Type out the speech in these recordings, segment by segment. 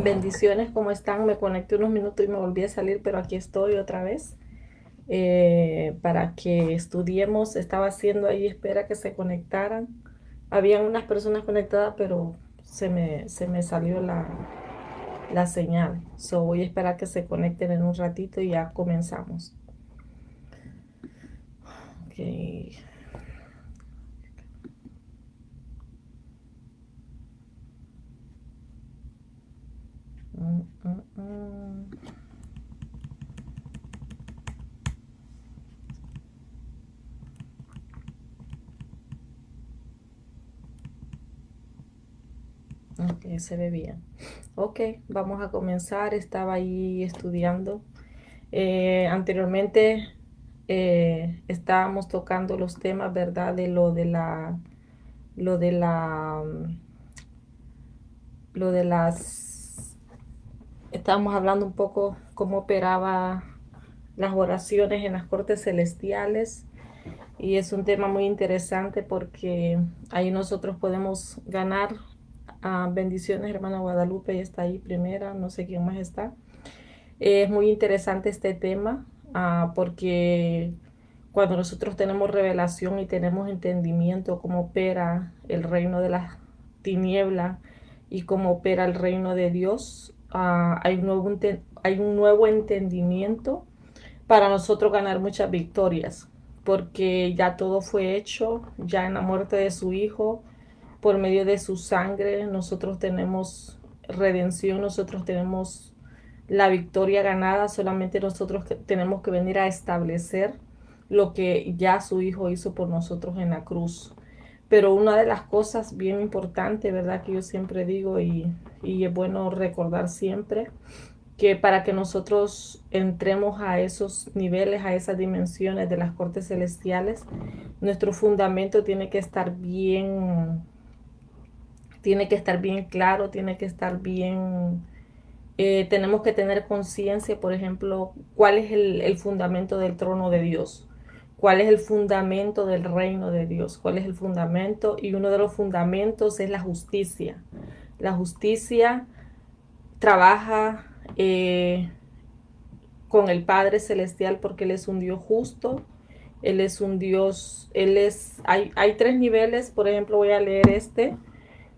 Bendiciones, ¿cómo están? Me conecté unos minutos y me volví a salir, pero aquí estoy otra vez para que estudiemos. Estaba haciendo ahí espera que se conectaran. Habían unas personas conectadas, pero se me salió la señal. So, voy a esperar que se conecten en un ratito y ya comenzamos. Okay. Mm, mm, mm. Ok, se ve bien. Ok, vamos a comenzar. Estaba ahí estudiando. Anteriormente estábamos tocando los temas, ¿verdad? De lo de la, lo de las, estábamos hablando un poco cómo operaba las oraciones en las cortes celestiales y es un tema muy interesante porque ahí nosotros podemos ganar bendiciones. Hermana Guadalupe ya está ahí primera, no sé quién más está. Es muy interesante este tema porque cuando nosotros tenemos revelación y tenemos entendimiento cómo opera el reino de las tinieblas y cómo opera el reino de Dios, hay un nuevo entendimiento para nosotros ganar muchas victorias, porque ya todo fue hecho, ya en la muerte de su Hijo, por medio de su sangre, nosotros tenemos redención, nosotros tenemos la victoria ganada, solamente nosotros tenemos que venir a establecer lo que ya su Hijo hizo por nosotros en la cruz. Pero una de las cosas bien importantes, ¿verdad? Que yo siempre digo y es bueno recordar siempre, que para que nosotros entremos a esos niveles, a esas dimensiones de las cortes celestiales, nuestro fundamento tiene que estar bien claro, tiene que estar bien. Tenemos que tener conciencia, por ejemplo, cuál es el fundamento del trono de Dios, cuál es el fundamento del reino de Dios, cuál es el fundamento, y uno de los fundamentos es la justicia. La justicia trabaja con el Padre Celestial porque Él es un Dios justo, Él es un Dios, hay tres niveles. Por ejemplo, voy a leer este.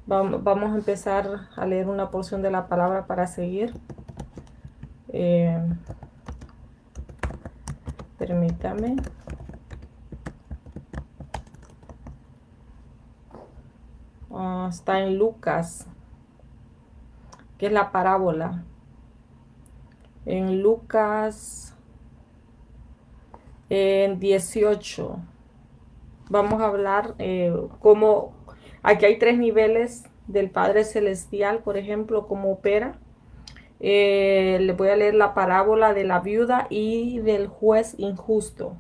Vamos a empezar a leer una porción de la palabra para seguir. Eh, Permítame. Está en Lucas, que es la parábola. En Lucas en 18. Vamos a hablar cómo aquí hay tres niveles del Padre Celestial, por ejemplo, cómo opera. Le voy a leer la parábola de la viuda y del juez injusto.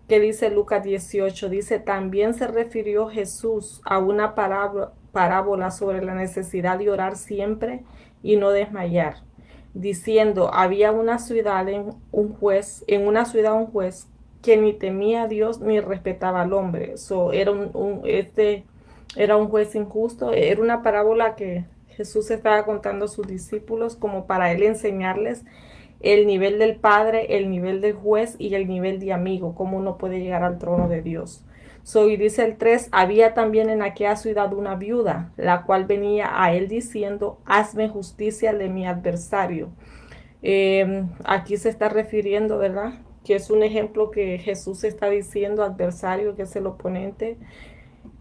Que dice Lucas 18, dice: también se refirió Jesús a una parábola sobre la necesidad de orar siempre y no desmayar, diciendo: había una ciudad en una ciudad un juez que ni temía a Dios ni respetaba al hombre. Era un juez injusto. Era una parábola que Jesús estaba contando a sus discípulos como para él enseñarles el nivel del padre, el nivel del juez y el nivel de amigo, cómo uno puede llegar al trono de Dios. Y dice el 3: había también en aquella ciudad una viuda, la cual venía a él diciendo: hazme justicia de mi adversario. Aquí se está refiriendo, ¿verdad? Que es un ejemplo que Jesús está diciendo: adversario, que es el oponente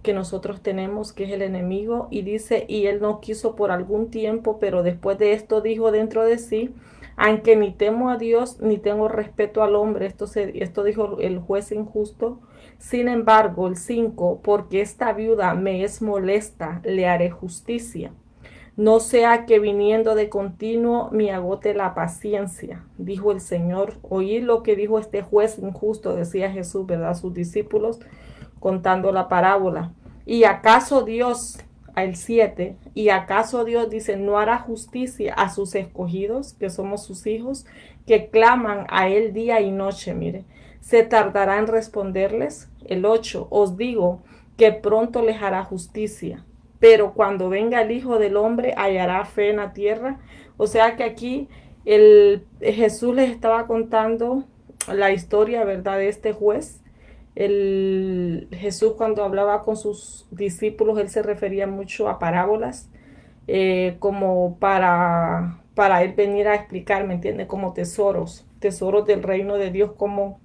que nosotros tenemos, que es el enemigo. Y dice: y él no quiso por algún tiempo, pero después de esto dijo dentro de sí: aunque ni temo a Dios ni tengo respeto al hombre. Esto dijo el juez injusto. Sin embargo, el 5: porque esta viuda me es molesta, le haré justicia, no sea que viniendo de continuo me agote la paciencia. Dijo el Señor. Oí lo que dijo este juez injusto, decía Jesús, ¿verdad? A sus discípulos, contando la parábola. ¿Y acaso Dios, al 7, y acaso Dios, dice, no hará justicia a sus escogidos, que somos sus hijos, que claman a él día y noche? Mire, se tardará en responderles. El 8: os digo que pronto les hará justicia. Pero cuando venga el Hijo del Hombre, hallará fe en la tierra. O sea que aquí Jesús les estaba contando la historia, ¿verdad?, de este juez. Jesús, cuando hablaba con sus discípulos, él se refería mucho a parábolas, como para él venir a explicar, ¿me entiende? Como tesoros del reino de Dios, cómo,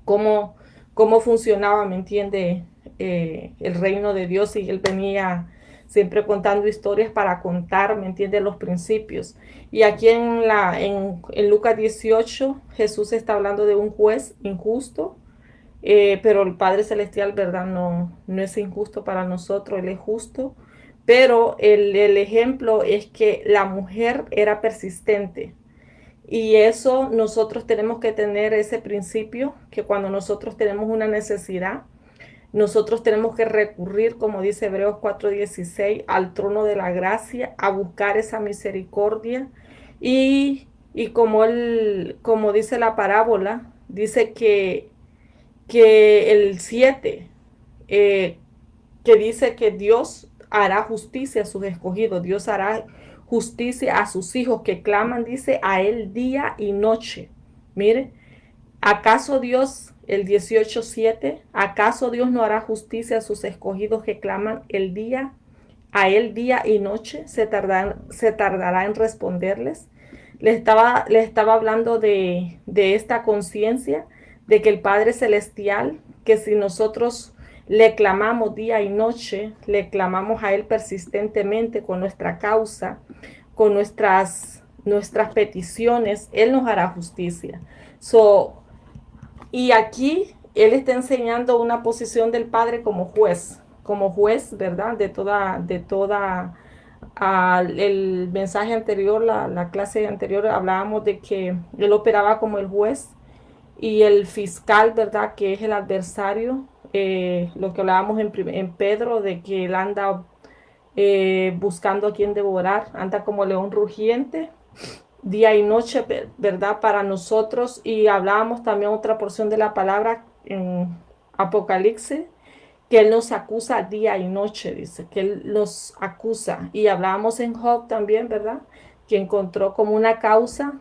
cómo funcionaba, ¿me entiende? El reino de Dios, y él venía siempre contando historias para contar, ¿me entiende? Los principios. Y aquí en Lucas 18, Jesús está hablando de un juez injusto, pero el Padre Celestial, ¿verdad? No es injusto para nosotros, Él es justo. Pero el ejemplo es que la mujer era persistente. Y eso nosotros tenemos que tener ese principio, que cuando nosotros tenemos una necesidad, nosotros tenemos que recurrir, como dice Hebreos 4:16, al trono de la gracia, a buscar esa misericordia. Y como dice la parábola, dice que el 7, eh, que dice que Dios hará justicia a sus escogidos, Dios hará justicia a sus hijos que claman, dice, a él día y noche. Mire, ¿acaso Dios, el 18:7, acaso Dios no hará justicia a sus escogidos que claman a él día y noche? Se tardará en responderles. Les estaba hablando de esta conciencia de que el Padre Celestial, que si nosotros le clamamos día y noche, le clamamos a Él persistentemente con nuestra causa, con nuestras peticiones, Él nos hará justicia. So, y aquí Él está enseñando una posición del Padre como juez, ¿verdad? El mensaje anterior, la clase anterior, hablábamos de que Él operaba como el juez y el fiscal, ¿verdad?, que es el adversario. Lo que hablábamos en Pedro, de que él anda buscando a quien devorar, anda como león rugiente, día y noche, ¿verdad?, para nosotros. Y hablábamos también otra porción de la palabra en Apocalipsis, que Él nos acusa día y noche, dice, que Él nos acusa. Y hablábamos en Job también, ¿verdad?, que encontró como una causa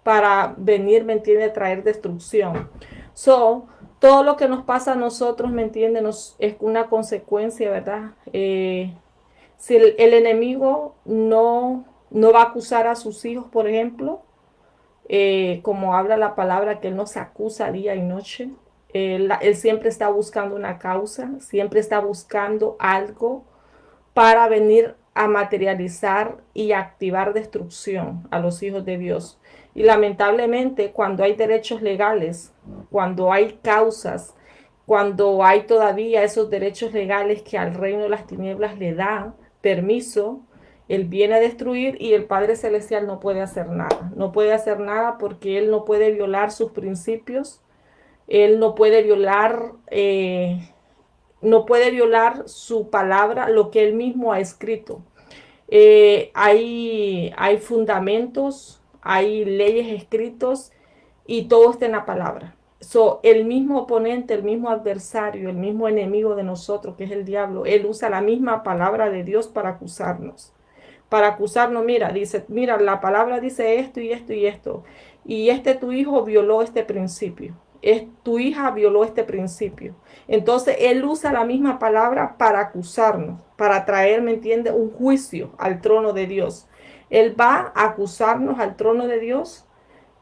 para venir, ¿me entiende?, traer destrucción. So, todo lo que nos pasa a nosotros, ¿me entiende?, es una consecuencia, ¿verdad? Si el enemigo no va a acusar a sus hijos, por ejemplo, como habla la palabra, que Él nos acusa día y noche. Él siempre está buscando una causa, siempre está buscando algo para venir a materializar y activar destrucción a los hijos de Dios. Y lamentablemente, cuando hay derechos legales, cuando hay causas, cuando hay todavía esos derechos legales que al reino de las tinieblas le dan permiso, Él viene a destruir, y el Padre Celestial no puede hacer nada. No puede hacer nada porque Él no puede violar sus principios. Él no puede violar su palabra, lo que Él mismo ha escrito. Hay fundamentos, hay leyes escritos, y todo está en la palabra. So, el mismo oponente, el mismo adversario, el mismo enemigo de nosotros, que es el diablo, él usa la misma palabra de Dios para acusarnos. Para acusarnos, mira, la palabra dice esto y esto y esto. Y tu hijo violó este principio. Tu hija violó este principio. Entonces él usa la misma palabra para acusarnos, para traer, ¿me entiende?, un juicio al trono de Dios. Él va a acusarnos al trono de Dios,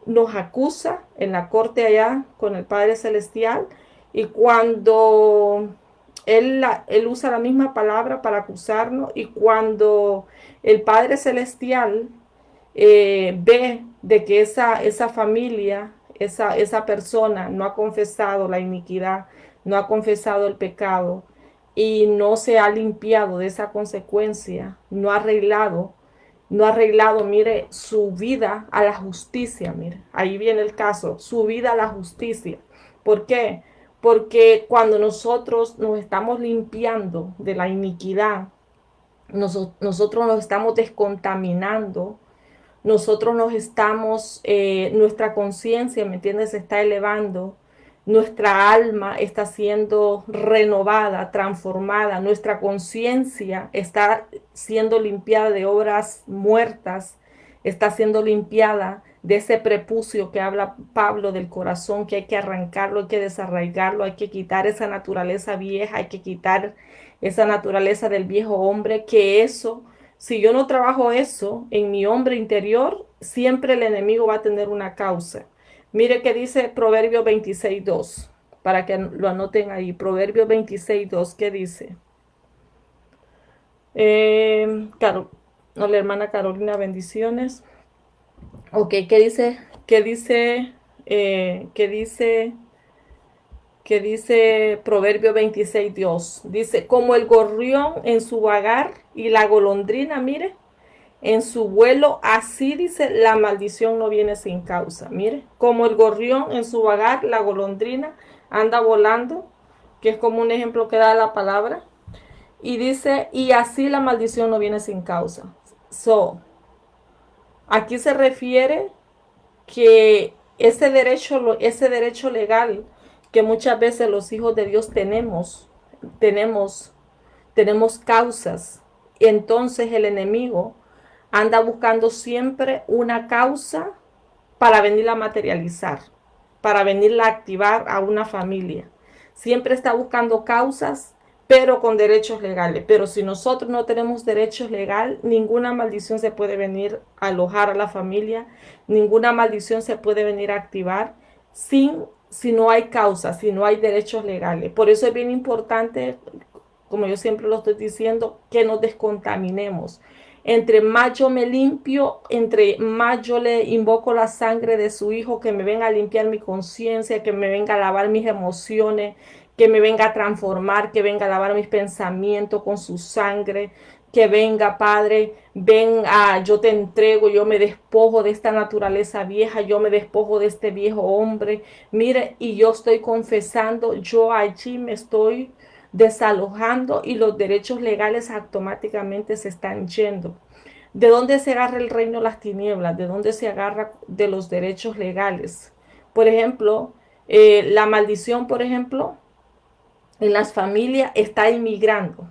nos acusa en la corte allá con el Padre Celestial, y cuando él usa la misma palabra para acusarnos, y cuando el Padre Celestial ve de que esa familia, esa persona no ha confesado la iniquidad, no ha confesado el pecado, y no se ha limpiado de esa consecuencia, no ha arreglado, mire, su vida a la justicia, mire, ahí viene el caso, su vida a la justicia. ¿Por qué? Porque cuando nosotros nos estamos limpiando de la iniquidad, nosotros nos estamos descontaminando, nuestra conciencia, ¿me entiendes?, se está elevando, nuestra alma está siendo renovada, transformada, nuestra conciencia está siendo limpiada de obras muertas, está siendo limpiada de ese prepucio que habla Pablo del corazón, que hay que arrancarlo, hay que desarraigarlo, hay que quitar esa naturaleza vieja, hay que quitar esa naturaleza del viejo hombre, que eso, si yo no trabajo eso en mi hombre interior, siempre el enemigo va a tener una causa. Mire que dice Proverbio 26:2, para que lo anoten ahí. Proverbio 26:2, ¿qué dice? Claro, no, la hermana Carolina, bendiciones. Ok, ¿qué dice? ¿Qué dice? ¿Qué dice? ¿Qué dice Proverbio 26, Dios? Dice, como el gorrión en su vagar y la golondrina, mire, en su vuelo, así dice, la maldición no viene sin causa. Mire, como el gorrión en su vagar, la golondrina anda volando, que es como un ejemplo que da la palabra. Y dice, y así la maldición no viene sin causa. So, aquí se refiere que ese derecho legal que muchas veces los hijos de Dios tenemos, tenemos causas. Entonces el enemigo anda buscando siempre una causa para venirla a materializar, para venirla a activar a una familia. Siempre está buscando causas, pero con derechos legales. Pero si nosotros no tenemos derechos legales, ninguna maldición se puede venir a alojar a la familia, ninguna maldición se puede venir a activar si no hay causas, si no hay derechos legales. Por eso es bien importante, como yo siempre lo estoy diciendo, que nos descontaminemos. Entre más yo me limpio, entre más yo le invoco la sangre de su hijo, que me venga a limpiar mi conciencia, que me venga a lavar mis emociones, que me venga a transformar, que venga a lavar mis pensamientos con su sangre, que venga, Padre, ven, yo te entrego, yo me despojo de esta naturaleza vieja, yo me despojo de este viejo hombre, mire, y yo estoy confesando, yo allí me estoy desalojando y los derechos legales automáticamente se están yendo. ¿De dónde se agarra el reino de las tinieblas? ¿De dónde se agarra de los derechos legales? Por ejemplo, la maldición, por ejemplo, en las familias está inmigrando.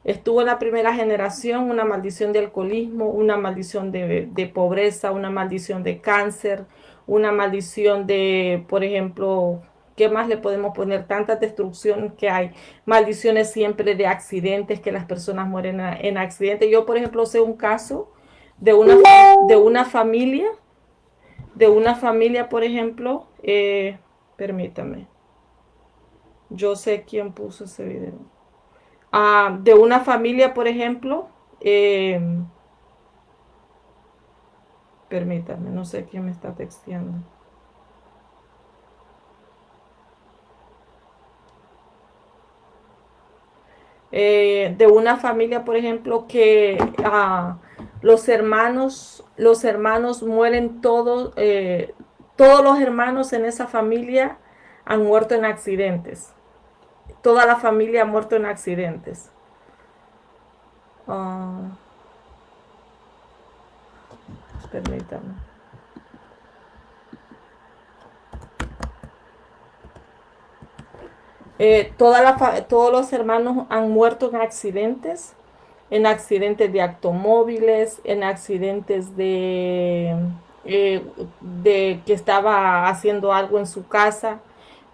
Estuvo en la primera generación una maldición de alcoholismo, una maldición de pobreza, una maldición de cáncer, una maldición de, por ejemplo, ¿qué más le podemos poner? Tantas destrucciones que hay. Maldiciones siempre de accidentes, que las personas mueren en accidentes. Yo, por ejemplo, sé un caso de de una familia, por ejemplo, permítame, yo sé quién puso ese video. De una familia, por ejemplo, eh, permítame, no sé quién me está texteando. De una familia, por ejemplo, que los hermanos mueren todos, todos los hermanos en esa familia han muerto en accidentes. Toda la familia ha muerto en accidentes. Ah, permítame. Todos los hermanos han muerto en accidentes de automóviles, en accidentes de que estaba haciendo algo en su casa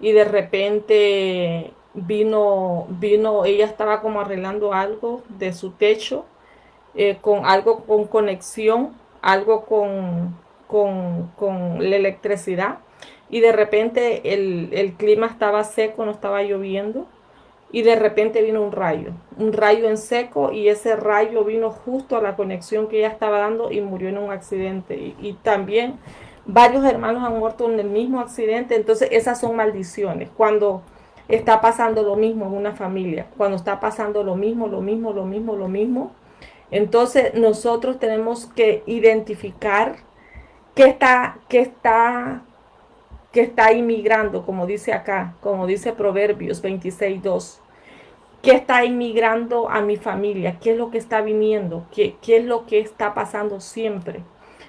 y de repente ella estaba como arreglando algo de su techo, con algo con conexión, algo con la electricidad y de repente el clima estaba seco, no estaba lloviendo y de repente vino un rayo en seco y ese rayo vino justo a la conexión que ella estaba dando y murió en un accidente. Y también varios hermanos han muerto en el mismo accidente, entonces esas son maldiciones. Cuando está pasando lo mismo en una familia, cuando está pasando lo mismo, lo mismo, entonces nosotros tenemos que identificar que está inmigrando, como dice acá, como dice Proverbios 26:2. ¿Qué está inmigrando a mi familia? ¿Qué es lo que está viniendo? ¿Qué es lo que está pasando siempre?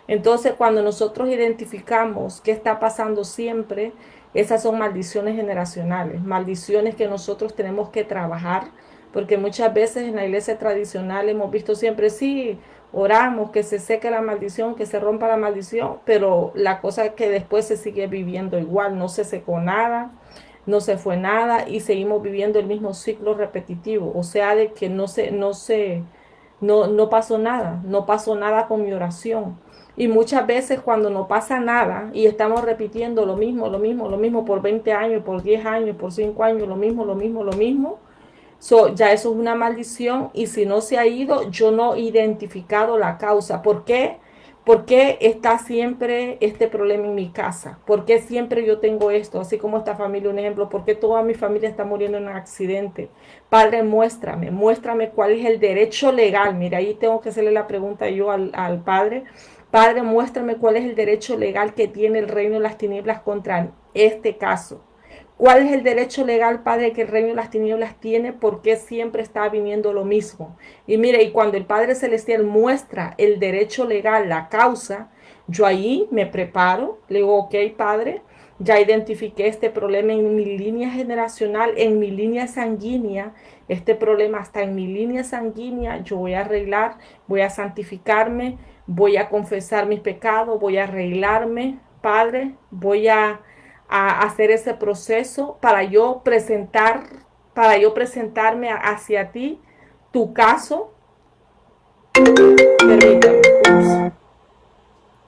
Entonces, cuando nosotros identificamos qué está pasando siempre, esas son maldiciones generacionales, maldiciones que nosotros tenemos que trabajar, porque muchas veces en la iglesia tradicional hemos visto siempre, sí, oramos que se seque la maldición, que se rompa la maldición, pero la cosa es que después se sigue viviendo igual, no se secó nada, no se fue nada y seguimos viviendo el mismo ciclo repetitivo, o sea, de que no pasó nada, no pasó nada con mi oración. Y muchas veces cuando no pasa nada y estamos repitiendo lo mismo, lo mismo, lo mismo por 20 años, por 10 años, por 5 años, lo mismo, lo mismo, lo mismo, ya eso es una maldición y si no se ha ido, yo no he identificado la causa. ¿Por qué? ¿Por qué está siempre este problema en mi casa? ¿Por qué siempre yo tengo esto? Así como esta familia, un ejemplo. ¿Por qué toda mi familia está muriendo en un accidente? Padre, muéstrame cuál es el derecho legal. Mira, ahí tengo que hacerle la pregunta yo al Padre. Padre, muéstrame cuál es el derecho legal que tiene el reino de las tinieblas contra este caso. ¿Cuál es el derecho legal, Padre, que el reino de las tinieblas tiene? ¿Por qué siempre está viniendo lo mismo? Y mire, y cuando el Padre Celestial muestra el derecho legal, la causa, yo ahí me preparo, le digo, ok, Padre, ya identifiqué este problema en mi línea generacional, en mi línea sanguínea, este problema está en mi línea sanguínea, yo voy a arreglar, voy a santificarme, voy a confesar mis pecados, voy a arreglarme, Padre, voy a hacer ese proceso para yo presentarme hacia ti, tu caso. Permítame, ups,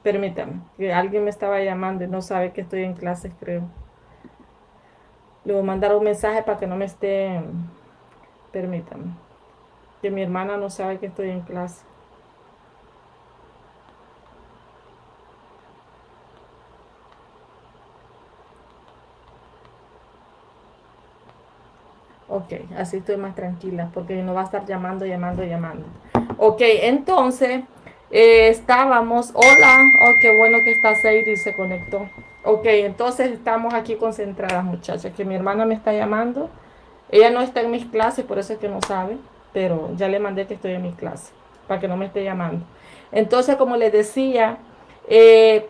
permítame, que alguien me estaba llamando y no sabe que estoy en clases, creo. Le voy a mandar un mensaje para que no me esté, permítame, que mi hermana no sabe que estoy en clase. Ok, así estoy más tranquila, porque no va a estar llamando, llamando, llamando. Ok, entonces estábamos. Hola, oh, qué bueno que está Sadie y se conectó. Ok, entonces estamos aquí concentradas, muchachas, que mi hermana me está llamando. Ella no está en mis clases, por eso es que no sabe, pero ya le mandé que estoy en mi clase, para que no me esté llamando. Entonces, como les decía,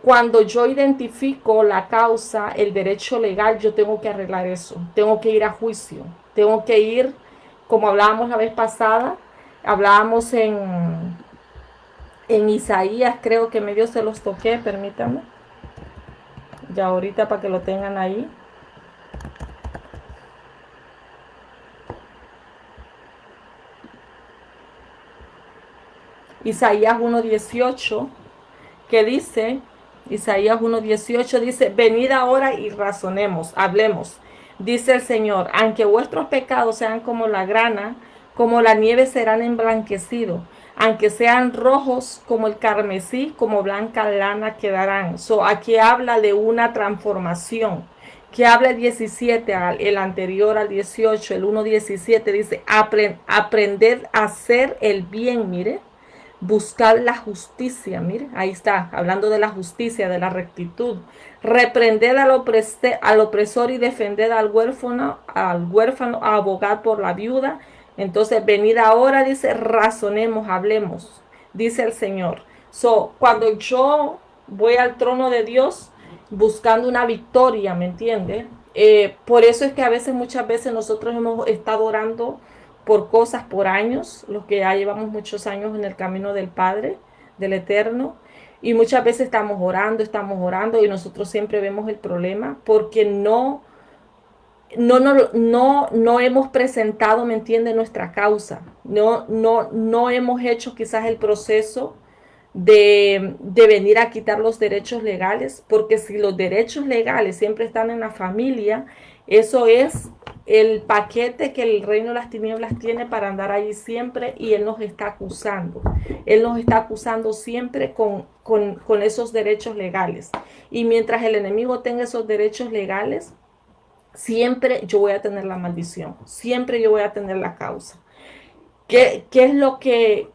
cuando yo identifico la causa, el derecho legal, yo tengo que arreglar eso. Tengo que ir a juicio. Tengo que ir, como hablábamos la vez pasada, hablábamos en Isaías, creo que medio se los toqué, permítanme. Ya ahorita para que lo tengan ahí. Isaías 1:18, que dice, Isaías 1:18 dice, venid ahora y razonemos, hablemos. Dice el Señor, aunque vuestros pecados sean como la grana, como la nieve serán emblanquecidos, aunque sean rojos como el carmesí, como blanca lana quedarán. Aquí habla de una transformación. Que habla el 17, el anterior al 18, el 1:17 dice, aprended a hacer el bien, mire, buscar la justicia, mire, ahí está, hablando de la justicia, de la rectitud, reprender al opresor y defender al huérfano, abogar por la viuda. Entonces, venid ahora, dice, razonemos, hablemos, dice el Señor. Cuando yo voy al trono de Dios buscando una victoria, ¿me entiende? Por eso es que a veces, muchas veces nosotros hemos estado orando por cosas por años, los que ya llevamos muchos años en el camino del Padre, del Eterno, y muchas veces estamos orando y nosotros siempre vemos el problema porque no hemos presentado, ¿me entiende?, nuestra causa. No hemos hecho quizás el proceso de venir a quitar los derechos legales, porque si los derechos legales siempre están en la familia, eso es el paquete que el reino de las tinieblas tiene para andar allí siempre y él nos está acusando. Él nos está acusando siempre con esos derechos legales. Y mientras el enemigo tenga esos derechos legales, siempre yo voy a tener la maldición, siempre yo voy a tener la causa. ¿Qué es lo que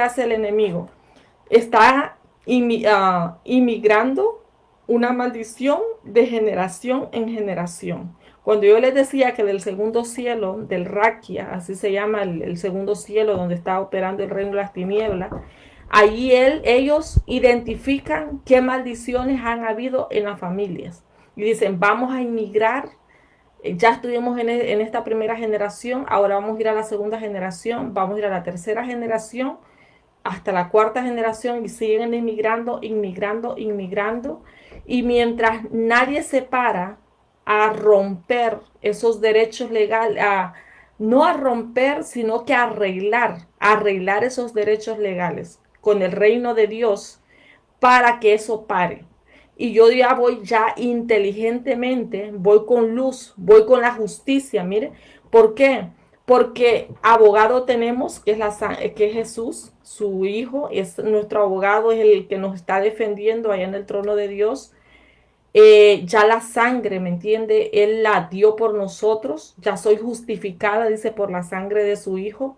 hace el enemigo? Está inmigrando una maldición de generación en generación. Cuando yo les decía que del segundo cielo, del Raquia, así se llama el segundo cielo donde está operando el reino de las tinieblas, allí ellos identifican qué maldiciones han habido en las familias. Y dicen, vamos a inmigrar. Ya estuvimos en esta primera generación, ahora vamos a ir a la segunda generación, vamos a ir a la tercera generación hasta la cuarta generación y siguen inmigrando, inmigrando, inmigrando. Y mientras nadie se para a romper esos derechos legales, no a romper, sino que a arreglar esos derechos legales con el reino de Dios para que eso pare. Y yo ya voy ya inteligentemente, voy con luz, voy con la justicia, mire. ¿Por qué? Porque abogado tenemos, que es Jesús, su Hijo, es nuestro abogado, es el que nos está defendiendo allá en el trono de Dios. Ya la sangre, ¿me entiende? Él la dio por nosotros, ya soy justificada, dice, por la sangre de su Hijo.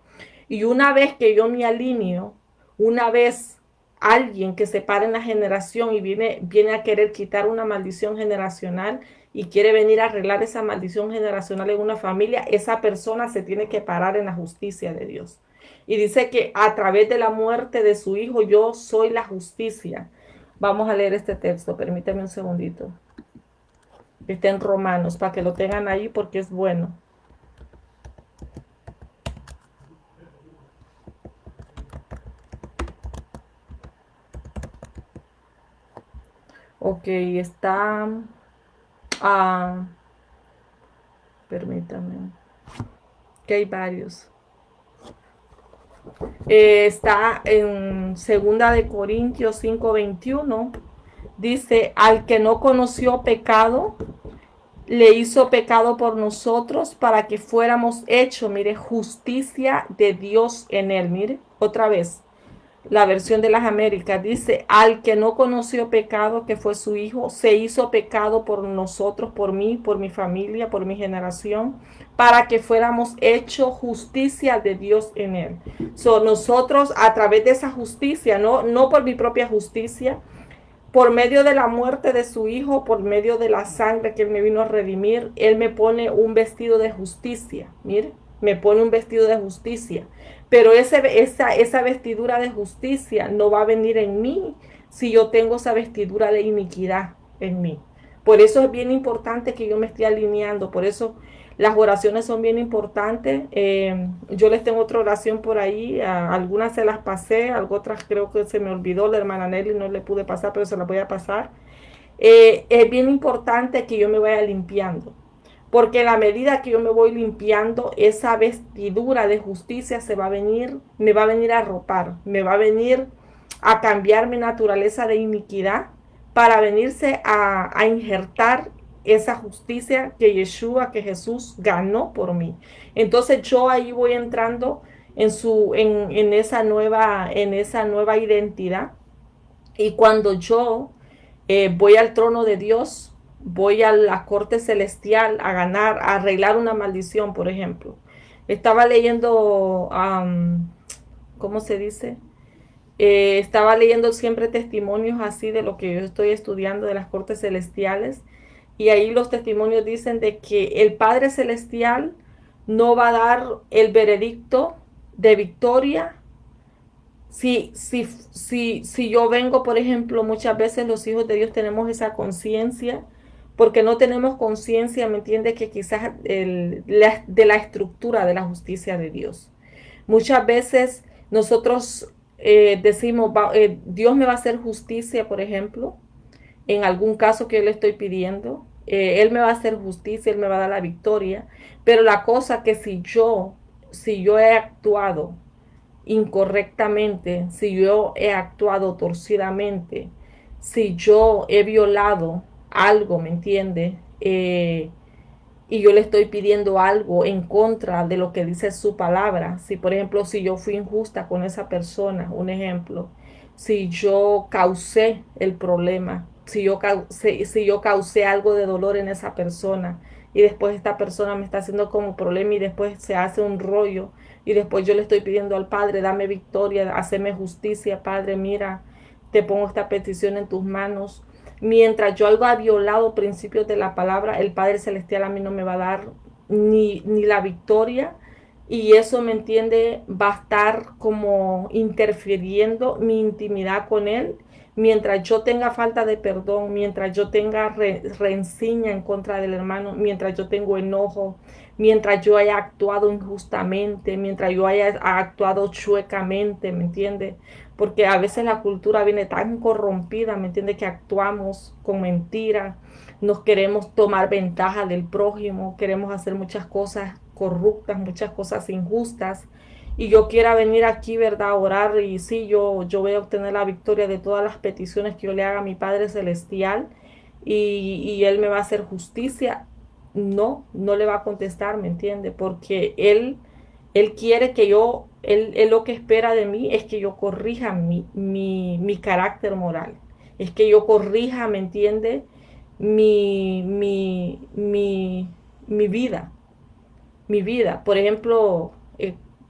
Y una vez que yo me alineo, una vez alguien que se para en la generación y viene a querer quitar una maldición generacional y quiere venir a arreglar esa maldición generacional en una familia, esa persona se tiene que parar en la justicia de Dios. Y dice que a través de la muerte de su Hijo, yo soy la justicia. Vamos a leer este texto, permítame un segundito. Está en Romanos, para que lo tengan ahí porque es bueno. Ok, está... ah, permítame. Que hay varios. Está en Segunda de Corintios 5:21. Dice, al que no conoció pecado, le hizo pecado por nosotros para que fuéramos hechos, mire, justicia de Dios en él. Mire, otra vez, la versión de las Américas dice, al que no conoció pecado, que fue su Hijo, se hizo pecado por nosotros, por mí, por mi familia, por mi generación, para que fuéramos hechos justicia de Dios en él. Nosotros a través de esa justicia, no por mi propia justicia, por medio de la muerte de su Hijo, por medio de la sangre que Él me vino a redimir, Él me pone un vestido de justicia. Mire, me pone un vestido de justicia. Pero esa vestidura de justicia no va a venir en mí si yo tengo esa vestidura de iniquidad en mí. Por eso es bien importante que yo me esté alineando. Por eso las oraciones son bien importantes. Yo les tengo otra oración por ahí. Algunas se las pasé, otras creo que se me olvidó. La hermana Nelly no le pude pasar, pero se las voy a pasar. Es bien importante que yo me vaya limpiando. Porque en la medida que yo me voy limpiando, esa vestidura de justicia me va a venir a arropar, me va a venir a cambiar mi naturaleza de iniquidad para venirse a injertar esa justicia que Yeshua, que Jesús ganó por mí. Entonces yo ahí voy entrando en esa nueva identidad. Y cuando yo voy al trono de Dios, voy a la corte celestial a ganar, a arreglar una maldición, por ejemplo. Estaba leyendo, ¿cómo se dice? Estaba leyendo siempre testimonios así de lo que yo estoy estudiando de las cortes celestiales. Y ahí los testimonios dicen de que el Padre Celestial no va a dar el veredicto de victoria. Si yo vengo, por ejemplo, muchas veces los hijos de Dios tenemos esa conciencia, porque no tenemos conciencia, ¿me entiende? Que quizás de la estructura de la justicia de Dios. Muchas veces nosotros decimos, Dios me va a hacer justicia, por ejemplo, en algún caso que yo le estoy pidiendo. Él me va a hacer justicia, Él me va a dar la victoria. Pero la cosa que si yo he actuado incorrectamente, si yo he actuado torcidamente, si yo he violado algo, ¿me entiende? Y yo le estoy pidiendo algo en contra de lo que dice su palabra. Si, por ejemplo, si yo fui injusta con esa persona, un ejemplo, si yo causé el problema, si yo causé algo de dolor en esa persona y después esta persona me está haciendo como problema y después se hace un rollo y después yo le estoy pidiendo al Padre, dame victoria, haceme justicia, Padre, mira, te pongo esta petición en tus manos. Mientras yo haya violado principios de la palabra, el Padre Celestial a mí no me va a dar ni la victoria. Y eso, ¿me entiende? Va a estar como interfiriendo mi intimidad con Él. Mientras yo tenga falta de perdón, mientras yo tenga rencilla en contra del hermano, mientras yo tengo enojo, mientras yo haya actuado injustamente, mientras yo haya actuado chuecamente, ¿me entiendes? Porque a veces la cultura viene tan corrompida, ¿me entiendes? Que actuamos con mentira, nos queremos tomar ventaja del prójimo, queremos hacer muchas cosas corruptas, muchas cosas injustas. Y yo quiera venir aquí, ¿verdad? A orar y sí, yo voy a obtener la victoria de todas las peticiones que yo le haga a mi Padre Celestial y Él me va a hacer justicia. No, no le va a contestar, ¿me entiende? Porque Él quiere que él lo que espera de mí es que yo corrija mi carácter moral. Es que yo corrija, ¿me entiende? Mi, mi, mi, mi vida mi vida. Por ejemplo,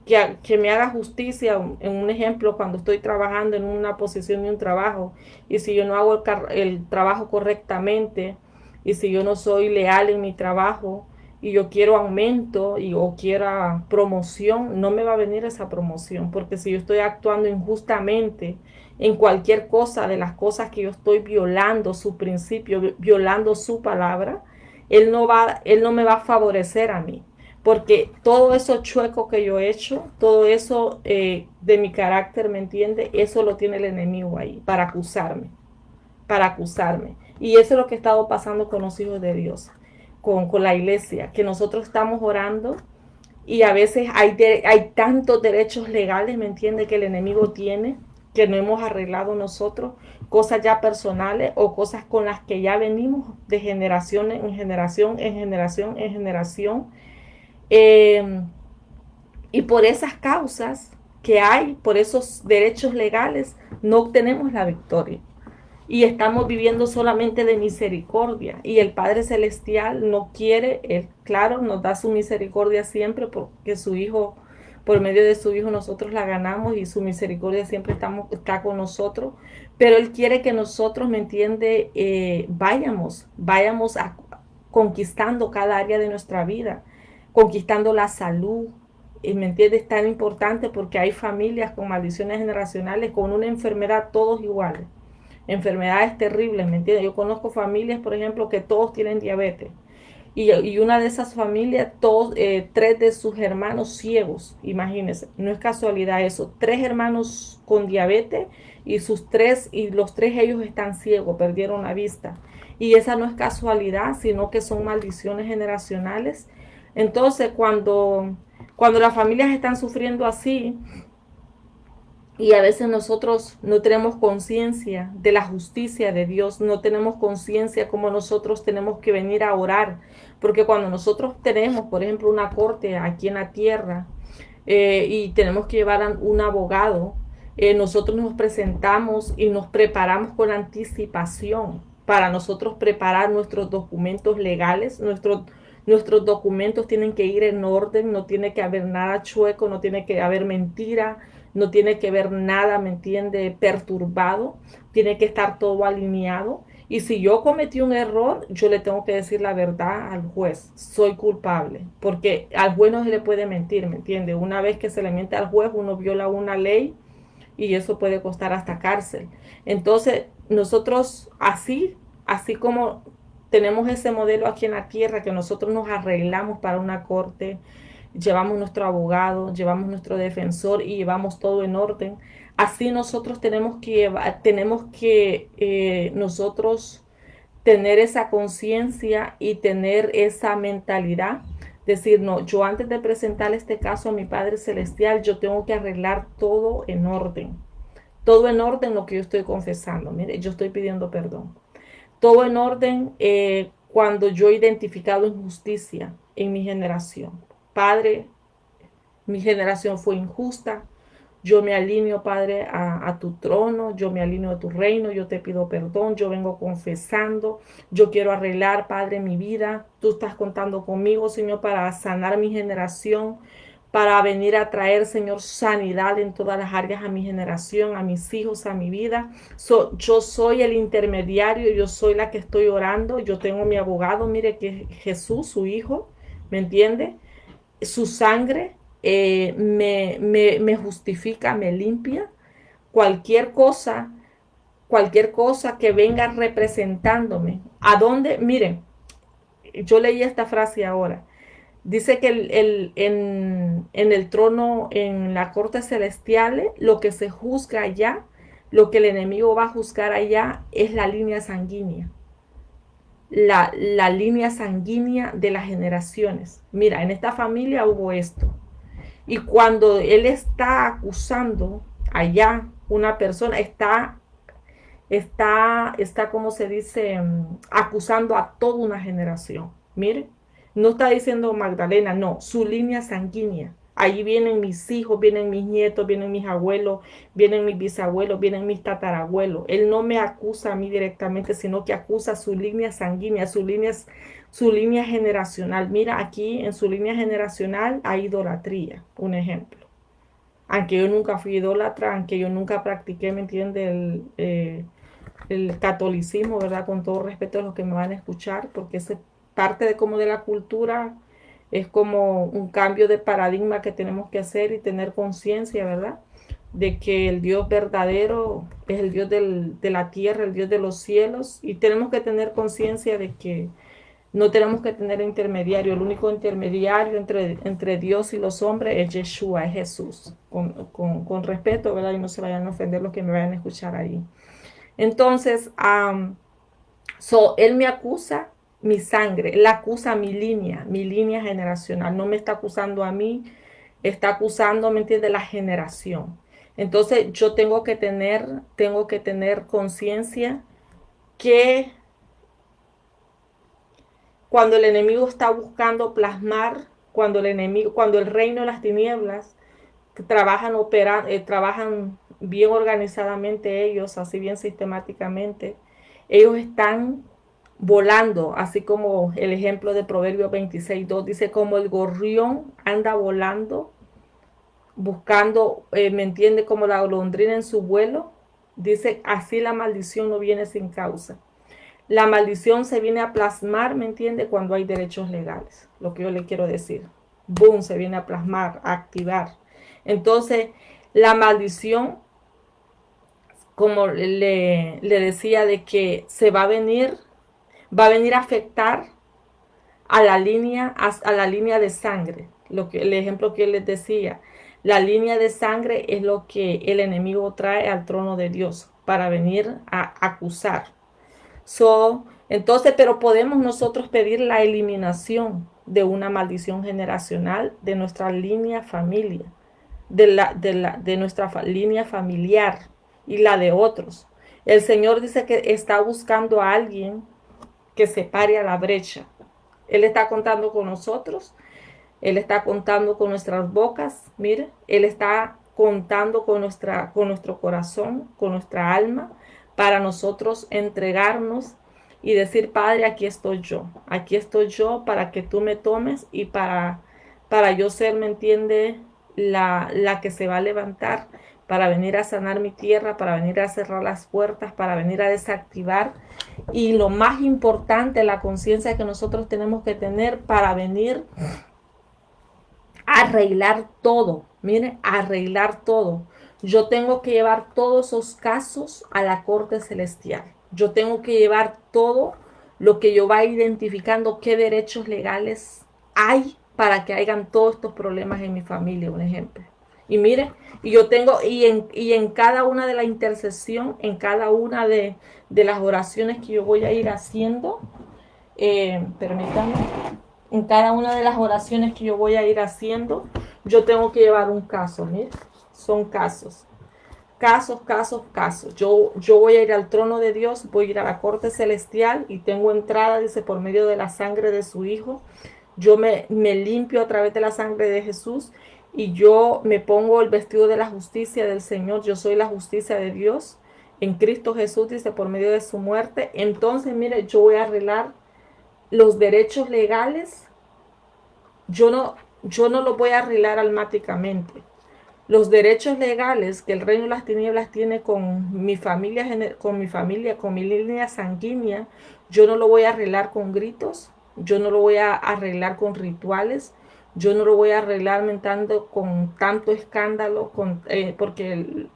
que me haga justicia, en un ejemplo, cuando estoy trabajando en una posición de un trabajo, y si yo no hago el trabajo correctamente, y si yo no soy leal en mi trabajo, y yo quiero aumento o quiera promoción, no me va a venir esa promoción, porque si yo estoy actuando injustamente en cualquier cosa de las cosas que yo estoy violando su principio, violando su palabra, él no me va a favorecer a mí porque todo eso chueco que yo he hecho, todo eso de mi carácter, ¿me entiende? Eso lo tiene el enemigo ahí para acusarme, para acusarme. Y eso es lo que ha estado pasando con los hijos de Dios, con la iglesia, que nosotros estamos orando y a veces hay tantos derechos legales, ¿me entiende? Que el enemigo tiene, que no hemos arreglado nosotros, cosas ya personales o cosas con las que ya venimos de generación en generación, en generación, en generación. Eh, y por esas causas que hay, por esos derechos legales, no obtenemos la victoria. Y estamos viviendo solamente de misericordia. Y el Padre Celestial no quiere, Él, claro, nos da su misericordia siempre porque su Hijo, por medio de su Hijo nosotros la ganamos y su misericordia siempre está con nosotros. Pero Él quiere que nosotros, ¿me entiende? Vayamos conquistando cada área de nuestra vida, conquistando la salud. ¿Me entiendes? Es tan importante porque hay familias con maldiciones generacionales, con una enfermedad todos iguales, enfermedades terribles, ¿me entiendes? Yo conozco familias, por ejemplo, que todos tienen diabetes. Y una de esas familias, tres de sus hermanos ciegos, imagínense, no es casualidad eso, tres hermanos con diabetes y los tres ellos están ciegos, perdieron la vista. Y esa no es casualidad, sino que son maldiciones generacionales. Entonces, cuando las familias están sufriendo así, y a veces nosotros no tenemos conciencia de la justicia de Dios, no tenemos conciencia como nosotros tenemos que venir a orar, porque cuando nosotros tenemos, por ejemplo, una corte aquí en la tierra y tenemos que llevar a un abogado, nosotros nos presentamos y nos preparamos con anticipación para nosotros preparar nuestros documentos legales, nuestros documentos tienen que ir en orden, no tiene que haber nada chueco, no tiene que haber mentira, no tiene que ver nada, ¿me entiende? Perturbado, tiene que estar todo alineado. Y si yo cometí un error, yo le tengo que decir la verdad al juez, soy culpable, porque al juez no se le puede mentir, ¿me entiende? Una vez que se le miente al juez, uno viola una ley y eso puede costar hasta cárcel. Entonces, nosotros así como tenemos ese modelo aquí en la tierra, que nosotros nos arreglamos para una corte, llevamos nuestro abogado, llevamos nuestro defensor y llevamos todo en orden. Así nosotros tenemos que nosotros tener esa conciencia y tener esa mentalidad. Decir, no, yo antes de presentar este caso a mi Padre Celestial, yo tengo que arreglar todo en orden. Todo en orden lo que yo estoy confesando. Mire, yo estoy pidiendo perdón. Todo en orden cuando yo he identificado injusticia en mi generación. Padre, mi generación fue injusta. Yo me alineo, Padre, a tu trono, yo me alineo a tu reino, yo te pido perdón, yo vengo confesando, yo quiero arreglar, Padre, mi vida. Tú estás contando conmigo, Señor, para sanar mi generación, para venir a traer, Señor, sanidad en todas las áreas a mi generación, a mis hijos, a mi vida. Yo soy el intermediario, yo soy la que estoy orando, yo tengo mi abogado, mire que Jesús, su hijo, ¿me entiende? Su sangre me justifica, me limpia. Cualquier cosa, cualquier cosa que venga representándome. ¿A dónde? Miren, yo leí esta frase ahora. Dice que en el trono, en la corte celestial, lo que se juzga allá, lo que el enemigo va a juzgar allá es la línea sanguínea. La línea sanguínea de las generaciones. Mira, en esta familia hubo esto. Y cuando él está acusando allá una persona, como se dice, acusando a toda una generación. Mire, no está diciendo Magdalena, no, su línea sanguínea. Allí vienen mis hijos, vienen mis nietos, vienen mis abuelos, vienen mis bisabuelos, vienen mis tatarabuelos. Él no me acusa a mí directamente, sino que acusa su línea sanguínea, su línea generacional. Mira, aquí en su línea generacional hay idolatría, un ejemplo. Aunque yo nunca fui idólatra, aunque yo nunca practiqué, ¿me entiende? El catolicismo, ¿verdad? Con todo respeto a los que me van a escuchar, porque es parte de como de la cultura, es como un cambio de paradigma que tenemos que hacer y tener conciencia, ¿verdad? De que el Dios verdadero es el Dios de la tierra, el Dios de los cielos, y tenemos que tener conciencia de que no tenemos que tener intermediario. El único intermediario entre Dios y los hombres es Yeshua, es Jesús. Con respeto, ¿verdad? Y no se vayan a ofender los que me vayan a escuchar ahí. Entonces, él me acusa mi sangre, él acusa mi línea generacional. No me está acusando a mí, está acusando, ¿me entiende? La generación. Entonces, yo tengo que tener conciencia que cuando el enemigo está buscando plasmar, cuando el reino de las tinieblas trabajan bien organizadamente ellos, así bien sistemáticamente, ellos están volando, así como el ejemplo de Proverbios 26:2 dice, como el gorrión anda volando, buscando, ¿me entiende? Como la golondrina en su vuelo, dice, así la maldición no viene sin causa. La maldición se viene a plasmar, ¿me entiende? Cuando hay derechos legales, lo que yo le quiero decir. Boom, se viene a plasmar, a activar. Entonces, la maldición, como le decía, de que va a venir a afectar a la línea de sangre. El ejemplo que les decía, la línea de sangre es lo que el enemigo trae al trono de Dios para venir a acusar. Entonces, pero podemos nosotros pedir la eliminación de una maldición generacional de nuestra línea familia, de nuestra línea familiar y la de otros. El Señor dice que está buscando a alguien que se pare a la brecha. Él está contando con nosotros, Él está contando con nuestras bocas, mire, Él está contando con nuestro corazón, con nuestra alma, para nosotros entregarnos y decir, Padre, aquí estoy yo para que tú me tomes y para yo ser, ¿me entiende? La que se va a levantar para venir a sanar mi tierra, para venir a cerrar las puertas, para venir a desactivar. Y lo más importante, la conciencia que nosotros tenemos que tener para venir a arreglar todo. Miren, arreglar todo. Yo tengo que llevar todos esos casos a la corte celestial. Yo tengo que llevar todo lo que yo vaya identificando, qué derechos legales hay para que hayan todos estos problemas en mi familia, un ejemplo. Y mire, y en cada una de la intercesión, en cada una de las oraciones que yo voy a ir haciendo, permítanme, en cada una de las oraciones que yo voy a ir haciendo, yo tengo que llevar un caso, mire, son casos. Casos. Yo voy a ir al trono de Dios, voy a ir a la corte celestial y tengo entrada, dice, por medio de la sangre de su Hijo. Yo me limpio a través de la sangre de Jesús y yo me pongo el vestido de la justicia del Señor. Yo soy la justicia de Dios en Cristo Jesús, dice, por medio de su muerte. Entonces, mire, yo voy a arreglar los derechos legales. Yo no los voy a arreglar almáticamente. Los derechos legales que el reino de las tinieblas tiene con mi familia, con mi línea sanguínea, yo no lo voy a arreglar con gritos, yo no lo voy a arreglar con rituales, yo no lo voy a arreglar mentando con tanto escándalo, porque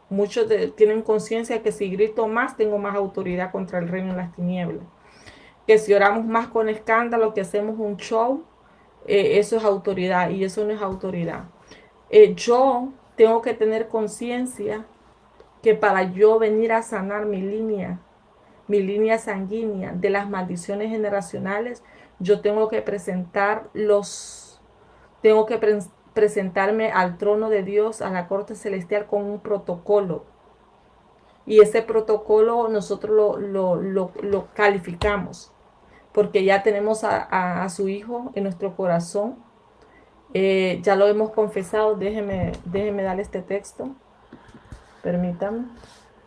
Muchos tienen conciencia que si grito más, tengo más autoridad contra el reino de las tinieblas. Que si oramos más con escándalo, que hacemos un show, eso es autoridad y eso no es autoridad. Yo tengo que tener conciencia que para yo venir a sanar mi línea sanguínea de las maldiciones generacionales, yo tengo que tengo que presentarme al trono de Dios, a la corte celestial con un protocolo. Y ese protocolo nosotros lo calificamos, porque ya tenemos a su Hijo en nuestro corazón. Ya lo hemos confesado. Déjeme darle este texto. Permítanme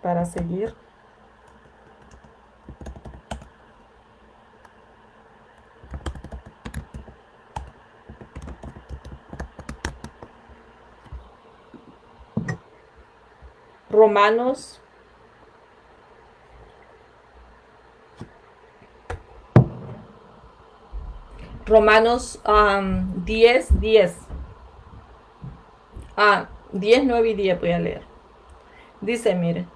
para seguir. Romanos, Romanos 10, 10. 10, 9 y 10 voy a leer. Dice, mire,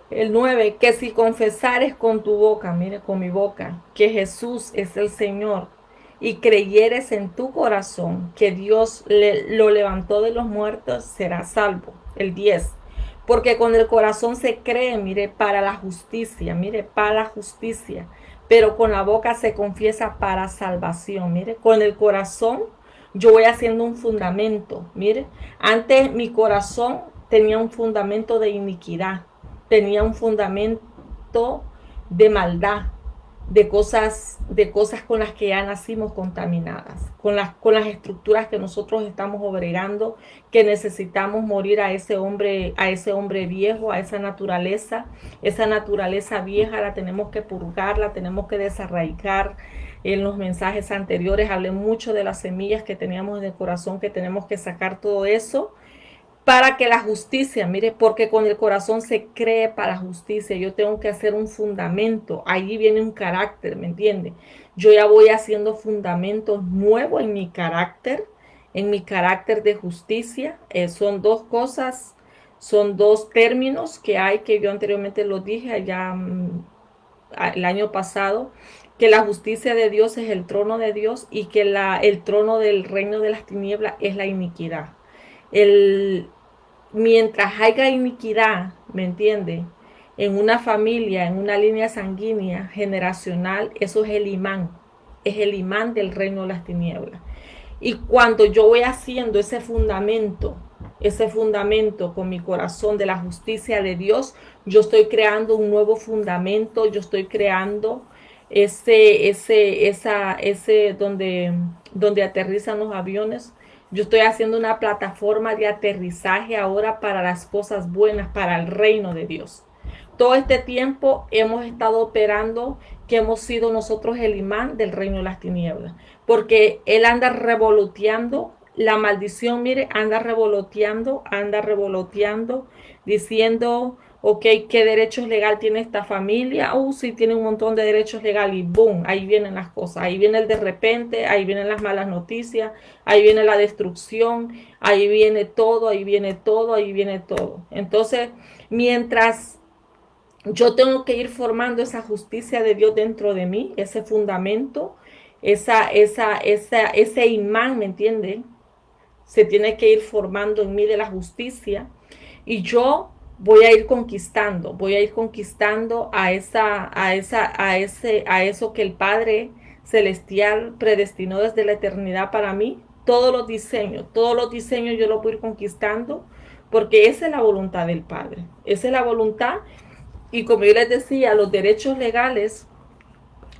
el 9, que si confesares con tu boca, mire, con mi boca, que Jesús es el Señor, y creyeres en tu corazón que Dios lo levantó de los muertos, serás salvo. El 10, porque con el corazón se cree, mire, para la justicia, mire, para la justicia, pero con la boca se confiesa para salvación. Mire, con el corazón yo voy haciendo un fundamento. Mire, antes mi corazón tenía un fundamento de iniquidad, tenía un fundamento de maldad, de cosas con las que ya nacimos contaminadas, con las estructuras que nosotros estamos obregando, que necesitamos morir a ese hombre viejo, a esa naturaleza vieja la tenemos que purgar, la tenemos que desarraigar. En los mensajes anteriores hablé mucho de las semillas que teníamos en el corazón, que tenemos que sacar todo eso para que la justicia, mire, porque con el corazón se cree para justicia. Yo tengo que hacer un fundamento. Allí viene un carácter, ¿me entiende? Yo ya voy haciendo fundamentos nuevos en mi carácter de justicia. Son dos cosas, son dos términos que hay, que yo anteriormente los dije allá el año pasado, que la justicia de Dios es el trono de Dios y que el trono del reino de las tinieblas es la iniquidad. Mientras haya iniquidad, ¿me entiende? En una familia, en una línea sanguínea generacional, eso es el imán del reino de las tinieblas. Y cuando yo voy haciendo ese fundamento con mi corazón de la justicia de Dios, yo estoy creando un nuevo fundamento, yo estoy creando ese donde aterrizan los aviones. Yo estoy haciendo una plataforma de aterrizaje ahora para las cosas buenas, para el reino de Dios. Todo este tiempo hemos estado operando que hemos sido nosotros el imán del reino de las tinieblas, porque él anda revoloteando la maldición, mire, anda revoloteando, diciendo, ok, ¿qué derechos legal tiene esta familia? Sí, tiene un montón de derechos legales y boom, ahí vienen las cosas, ahí viene el de repente, ahí vienen las malas noticias, ahí viene la destrucción, ahí viene todo, ahí viene todo, ahí viene todo. Entonces, mientras yo tengo que ir formando esa justicia de Dios dentro de mí, ese fundamento, ese imán, ¿me entiende? Se tiene que ir formando en mí de la justicia y yo voy a ir conquistando a eso que el Padre Celestial predestinó desde la eternidad para mí. Todos los diseños yo los voy a ir conquistando porque esa es la voluntad del Padre, esa es la voluntad. Y como yo les decía, los derechos legales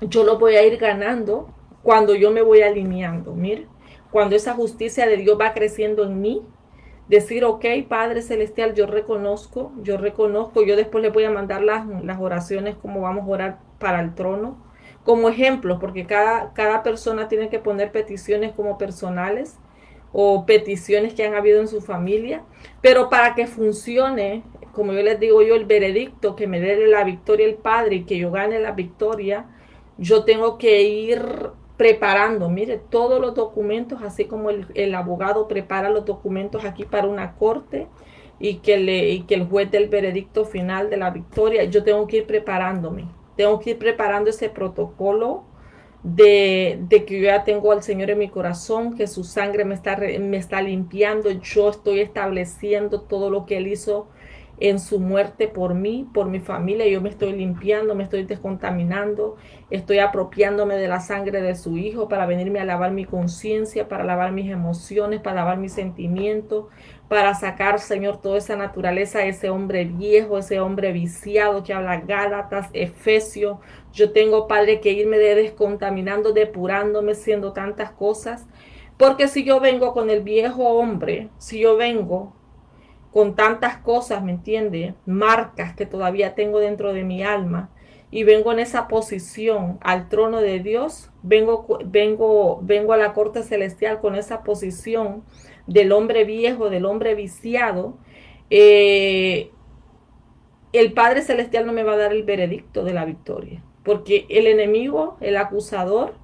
yo los voy a ir ganando cuando yo me voy alineando. Mire, cuando esa justicia de Dios va creciendo en mí, decir, ok, Padre Celestial, yo reconozco, yo después les voy a mandar las oraciones, como vamos a orar para el trono, como ejemplos, porque cada persona tiene que poner peticiones como personales o peticiones que han habido en su familia, pero para que funcione, como yo les digo yo, el veredicto, que me dé la victoria el Padre y que yo gane la victoria, yo tengo que ir preparando, mire, todos los documentos, así como el abogado prepara los documentos aquí para una corte, y que el juez del veredicto final de la victoria, yo tengo que ir preparándome, tengo que ir preparando ese protocolo de que yo ya tengo al Señor en mi corazón, que su sangre me está limpiando, yo estoy estableciendo todo lo que Él hizo en su muerte por mí, por mi familia, yo me estoy limpiando, me estoy descontaminando, estoy apropiándome de la sangre de su Hijo para venirme a lavar mi conciencia, para lavar mis emociones, para lavar mis sentimientos, para sacar, Señor, toda esa naturaleza, ese hombre viejo, ese hombre viciado que habla Gálatas, Efesios. Yo tengo, Padre, que irme descontaminando, depurándome, siendo tantas cosas. Porque si yo vengo con el viejo hombre, si yo vengo con tantas cosas, ¿me entiende? Marcas que todavía tengo dentro de mi alma y vengo en esa posición al trono de Dios, vengo a la corte celestial con esa posición del hombre viejo, del hombre viciado. eh, el Padre Celestial no me va a dar el veredicto de la victoria, porque el enemigo, el acusador,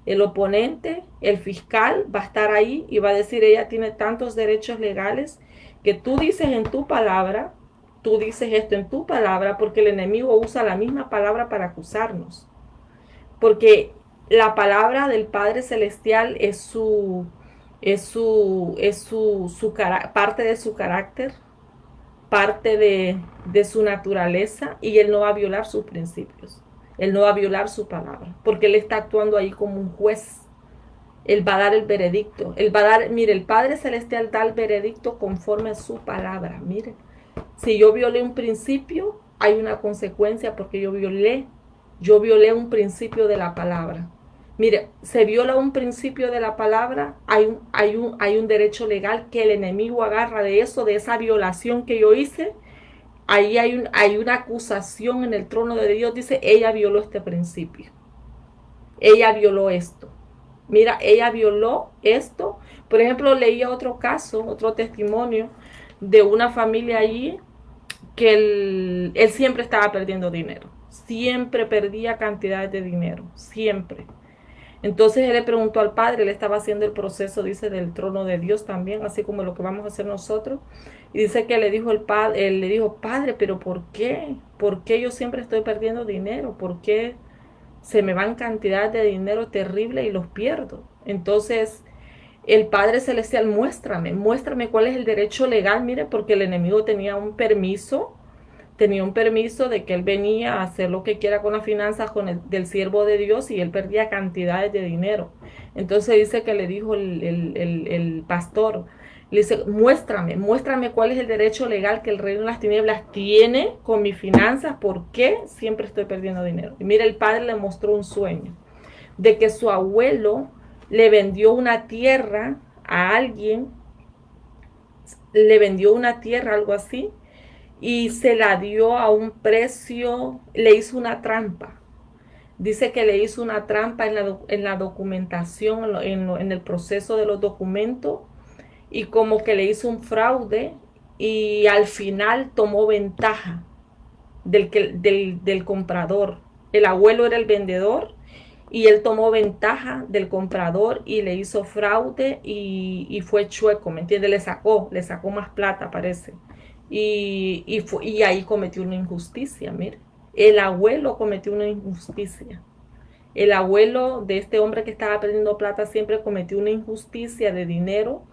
el oponente, el fiscal va a estar ahí y va a decir, ella tiene tantos derechos legales que tú dices en tu palabra, tú dices esto en tu palabra, porque el enemigo usa la misma palabra para acusarnos, porque la palabra del Padre Celestial parte de su carácter, parte de su naturaleza, y él no va a violar sus principios. Él no va a violar su palabra, porque él está actuando ahí como un juez. Él va a dar el veredicto. Él va a dar, mire, el Padre Celestial da el veredicto conforme a su palabra. Mire, si yo violé un principio, hay una consecuencia porque yo violé un principio de la palabra. Mire, se viola un principio de la palabra, hay un derecho legal que el enemigo agarra de eso, de esa violación que yo hice. Ahí hay una acusación en el trono de Dios, dice, ella violó este principio. Ella violó esto. Mira, ella violó esto. Por ejemplo, leía otro caso, otro testimonio de una familia allí que él siempre estaba perdiendo dinero. Siempre perdía cantidades de dinero. Siempre. Entonces él le preguntó al padre, él estaba haciendo el proceso, dice, del trono de Dios también, así como lo que vamos a hacer nosotros. Y dice que le dijo el padre, él le dijo, padre, pero ¿por qué? ¿Por qué yo siempre estoy perdiendo dinero? ¿Por qué se me van cantidades de dinero terribles y los pierdo? Entonces el Padre Celestial, muéstrame cuál es el derecho legal, mire, porque el enemigo tenía un permiso de que él venía a hacer lo que quiera con las finanzas del siervo de Dios y él perdía cantidades de dinero. Entonces dice que le dijo el pastor, le dice, muéstrame cuál es el derecho legal que el reino de las tinieblas tiene con mis finanzas, por qué siempre estoy perdiendo dinero. Y mira, el padre le mostró un sueño de que su abuelo le vendió una tierra a alguien, le vendió una tierra, algo así, y se la dio a un precio, le hizo una trampa. Dice que le hizo una trampa en la documentación, en el proceso de los documentos, y como que le hizo un fraude y al final tomó ventaja del comprador. El abuelo era el vendedor y él tomó ventaja del comprador y le hizo fraude y fue chueco, ¿me entiendes? Le sacó más plata, parece. Y ahí cometió una injusticia, mire. El abuelo cometió una injusticia. El abuelo de este hombre que estaba perdiendo plata siempre cometió una injusticia de dinero.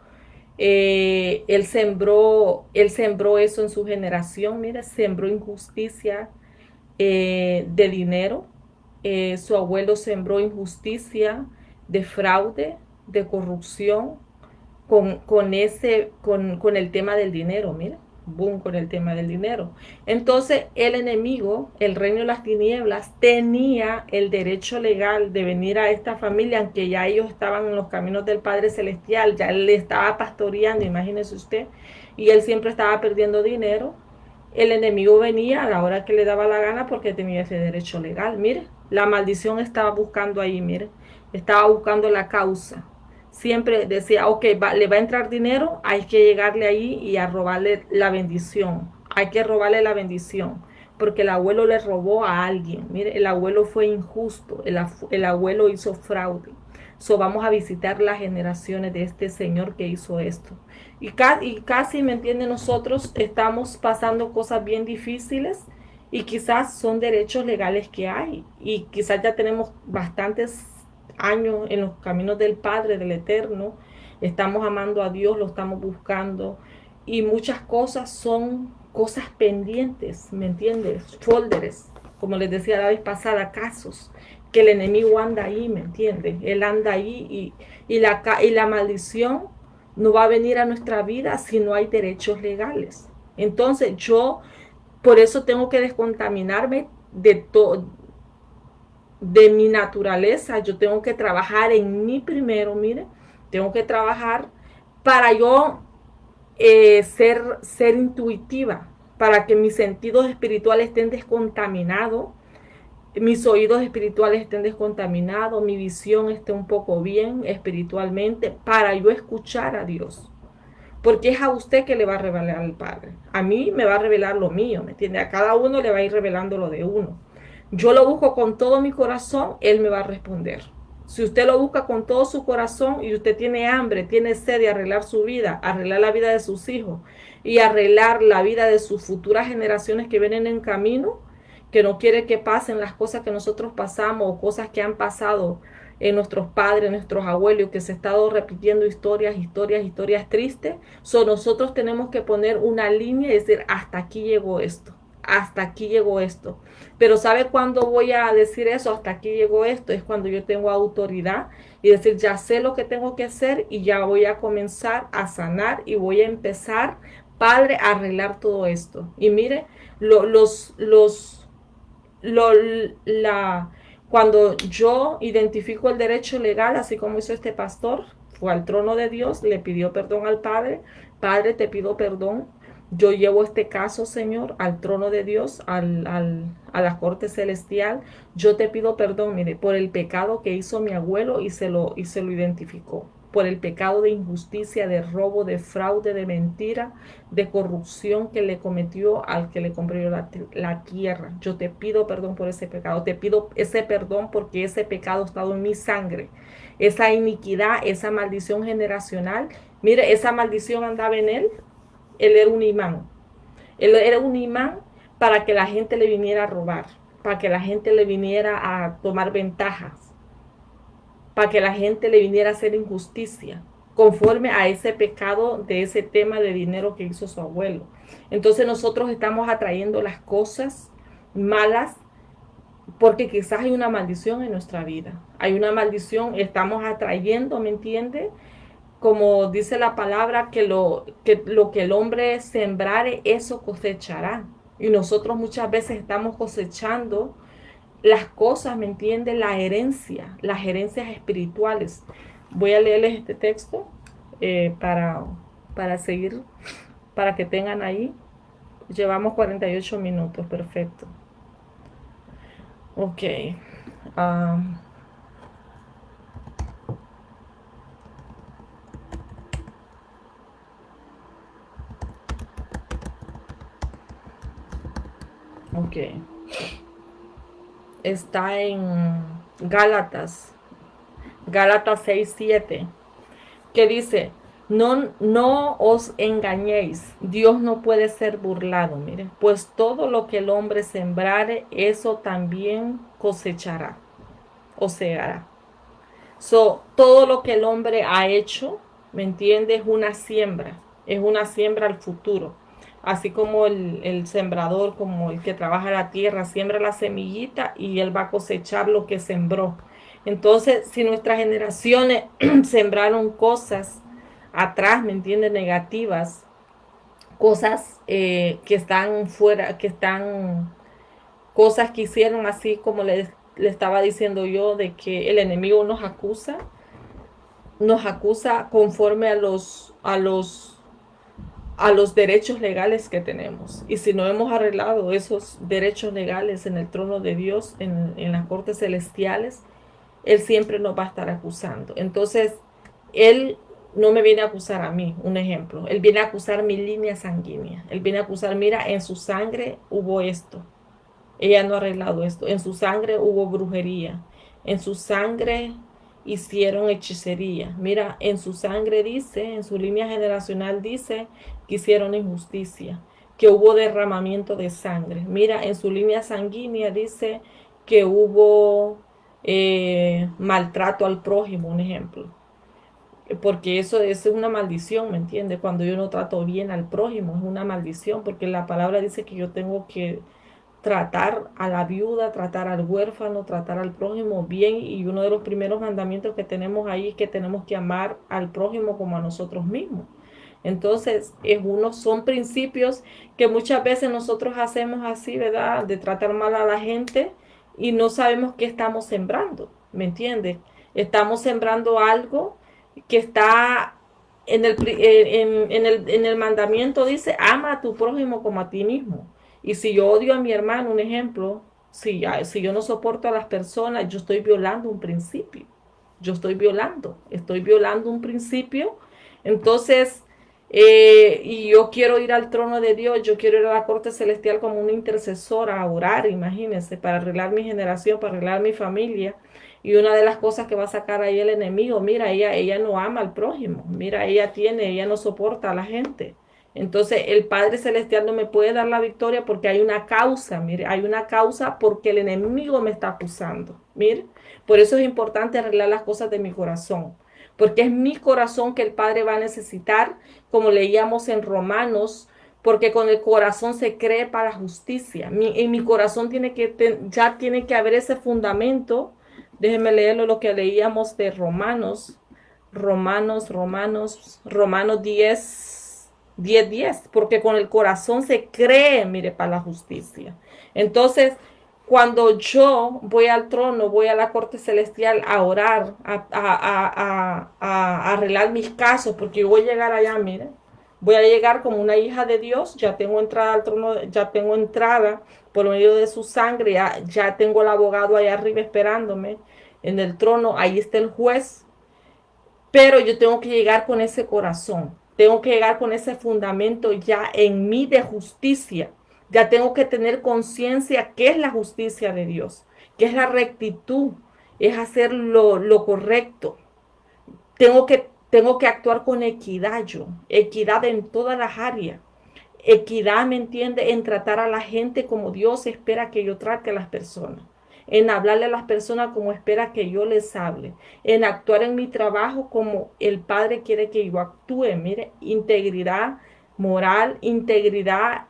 Él sembró eso en su generación, mire, sembró injusticia de dinero. Su abuelo sembró injusticia, de fraude, de corrupción, con el tema del dinero, mira, boom, con el tema del dinero. Entonces el enemigo, el reino de las tinieblas, tenía el derecho legal de venir a esta familia, aunque ya ellos estaban en los caminos del Padre Celestial, ya él le estaba pastoreando, imagínese usted, y él siempre estaba perdiendo dinero. El enemigo venía a la hora que le daba la gana porque tenía ese derecho legal. Mire, la maldición estaba buscando ahí, mire, estaba buscando la causa. Siempre decía, ok, le va a entrar dinero, hay que llegarle ahí y a robarle la bendición. Hay que robarle la bendición, porque el abuelo le robó a alguien. Mire, el abuelo fue injusto, el abuelo hizo fraude. So vamos a visitar las generaciones de este Señor que hizo esto. Y casi, ¿me entiende? Nosotros estamos pasando cosas bien difíciles y quizás son derechos legales que hay. Y quizás ya tenemos bastantes años en los caminos del Padre, del Eterno. Estamos amando a Dios, lo estamos buscando. Y muchas cosas son cosas pendientes, ¿me entiendes? Folders, como les decía la vez pasada, casos que el enemigo anda ahí, ¿me entiendes? Él anda ahí y la maldición no va a venir a nuestra vida si no hay derechos legales. Entonces yo por eso tengo que descontaminarme de todo, de mi naturaleza. Yo tengo que trabajar en mí primero, mire, tengo que trabajar para yo ser intuitiva, para que mis sentidos espirituales estén descontaminados, mis oídos espirituales estén descontaminados, mi visión esté un poco bien espiritualmente, para yo escuchar a Dios. Porque es a usted que le va a revelar al Padre. A mí me va a revelar lo mío, ¿me entiende? A cada uno le va a ir revelando lo de uno. Yo lo busco con todo mi corazón, Él me va a responder. Si usted lo busca con todo su corazón y usted tiene hambre, tiene sed de arreglar su vida, arreglar la vida de sus hijos y arreglar la vida de sus futuras generaciones que vienen en camino, que no quiere que pasen las cosas que nosotros pasamos o cosas que han pasado en nuestros padres, en nuestros abuelos, que se ha estado repitiendo historias tristes. Nosotros tenemos que poner una línea y decir, hasta aquí llegó esto, hasta aquí llegó esto. Pero ¿sabe cuándo voy a decir eso? Hasta aquí llegó esto. Es cuando yo tengo autoridad y decir, ya sé lo que tengo que hacer y ya voy a comenzar a sanar y voy a empezar, Padre, a arreglar todo esto. Y mire, lo, la, cuando yo identifico el derecho legal, así como hizo este pastor, fue al trono de Dios, le pidió perdón al Padre. Padre, te pido perdón. Yo llevo este caso, Señor, al trono de Dios, a la corte celestial. Yo te pido perdón, mire, por el pecado que hizo mi abuelo y se lo identificó. Por el pecado de injusticia, de robo, de fraude, de mentira, de corrupción que le cometió al que le compró la tierra. Yo te pido perdón por ese pecado. Te pido ese perdón porque ese pecado ha estado en mi sangre. Esa iniquidad, esa maldición generacional. Mire, esa maldición andaba en él. Él era un imán. Él era un imán para que la gente le viniera a robar, para que la gente le viniera a tomar ventajas, para que la gente le viniera a hacer injusticia, conforme a ese pecado de ese tema de dinero que hizo su abuelo. Entonces nosotros estamos atrayendo las cosas malas porque quizás hay una maldición en nuestra vida. Hay una maldición, estamos atrayendo, ¿me entiende? Como dice la palabra, que lo que el hombre sembrare, eso cosechará. Y nosotros muchas veces estamos cosechando las cosas, ¿me entiende? La herencia, las herencias espirituales. Voy a leerles este texto para seguir, para que tengan ahí. Llevamos 48 minutos, perfecto. Ok. Ok. Está en Gálatas 6:7, que dice, no os engañéis, Dios no puede ser burlado, mire, pues todo lo que el hombre sembrare, eso también cosechará o segará. Todo lo que el hombre ha hecho, ¿me entiende? Es una siembra al futuro. Así como el sembrador, como el que trabaja la tierra, siembra la semillita y él va a cosechar lo que sembró. Entonces, si nuestras generaciones sembraron cosas atrás, ¿me entiende? Negativas, cosas que están fuera, cosas que hicieron así como le estaba diciendo yo, de que el enemigo nos acusa conforme a los derechos legales que tenemos. Y si no hemos arreglado esos derechos legales en el trono de Dios, en las cortes celestiales, Él siempre nos va a estar acusando. Entonces, Él no me viene a acusar a mí, un ejemplo. Él viene a acusar mi línea sanguínea. Él viene a acusar, mira, en su sangre hubo esto. Ella no ha arreglado esto. En su sangre hubo brujería. En su sangre hicieron hechicería. Mira, en su sangre dice, en su línea generacional dice que hicieron injusticia, que hubo derramamiento de sangre. Mira, en su línea sanguínea dice que hubo maltrato al prójimo, un ejemplo. Porque eso es una maldición, ¿me entiendes? Cuando yo no trato bien al prójimo, es una maldición, porque la palabra dice que yo tengo que tratar a la viuda, tratar al huérfano, tratar al prójimo bien, y uno de los primeros mandamientos que tenemos ahí es que tenemos que amar al prójimo como a nosotros mismos. Entonces, son principios que muchas veces nosotros hacemos así, ¿verdad? De tratar mal a la gente y no sabemos qué estamos sembrando, ¿me entiendes? Estamos sembrando algo que está en el mandamiento, dice, ama a tu prójimo como a ti mismo. Y si yo odio a mi hermano, un ejemplo, si yo no soporto a las personas, yo estoy violando un principio. Estoy violando un principio. Entonces, y yo quiero ir al trono de Dios, yo quiero ir a la corte celestial como una intercesora a orar, imagínense, para arreglar mi generación, para arreglar mi familia. Y una de las cosas que va a sacar ahí el enemigo, mira, ella no ama al prójimo, mira, ella no soporta a la gente. Entonces el Padre Celestial no me puede dar la victoria porque hay una causa, mire, hay una causa porque el enemigo me está acusando, mire. Por eso es importante arreglar las cosas de mi corazón, porque es mi corazón que el Padre va a necesitar, como leíamos en Romanos, porque con el corazón se cree para justicia. En mi corazón ya tiene que haber ese fundamento. Déjenme leerlo lo que leíamos de Romanos 10, porque con el corazón se cree, mire, para la justicia. Entonces, cuando yo voy al trono, voy a la corte celestial a orar, a arreglar mis casos, porque yo voy a llegar allá, mire, voy a llegar como una hija de Dios, ya tengo entrada al trono, ya tengo entrada por medio de su sangre, ya tengo el abogado allá arriba esperándome en el trono, ahí está el juez, pero yo tengo que llegar con ese corazón, tengo que llegar con ese fundamento ya en mí de justicia. Ya tengo que tener conciencia qué es la justicia de Dios, qué es la rectitud, es hacer lo correcto. Tengo que actuar con equidad yo, equidad en todas las áreas. Equidad, ¿me entiende? En tratar a la gente como Dios espera que yo trate a las personas. En hablarle a las personas como espera que yo les hable. En actuar en mi trabajo como el Padre quiere que yo actúe. Mire, integridad moral, integridad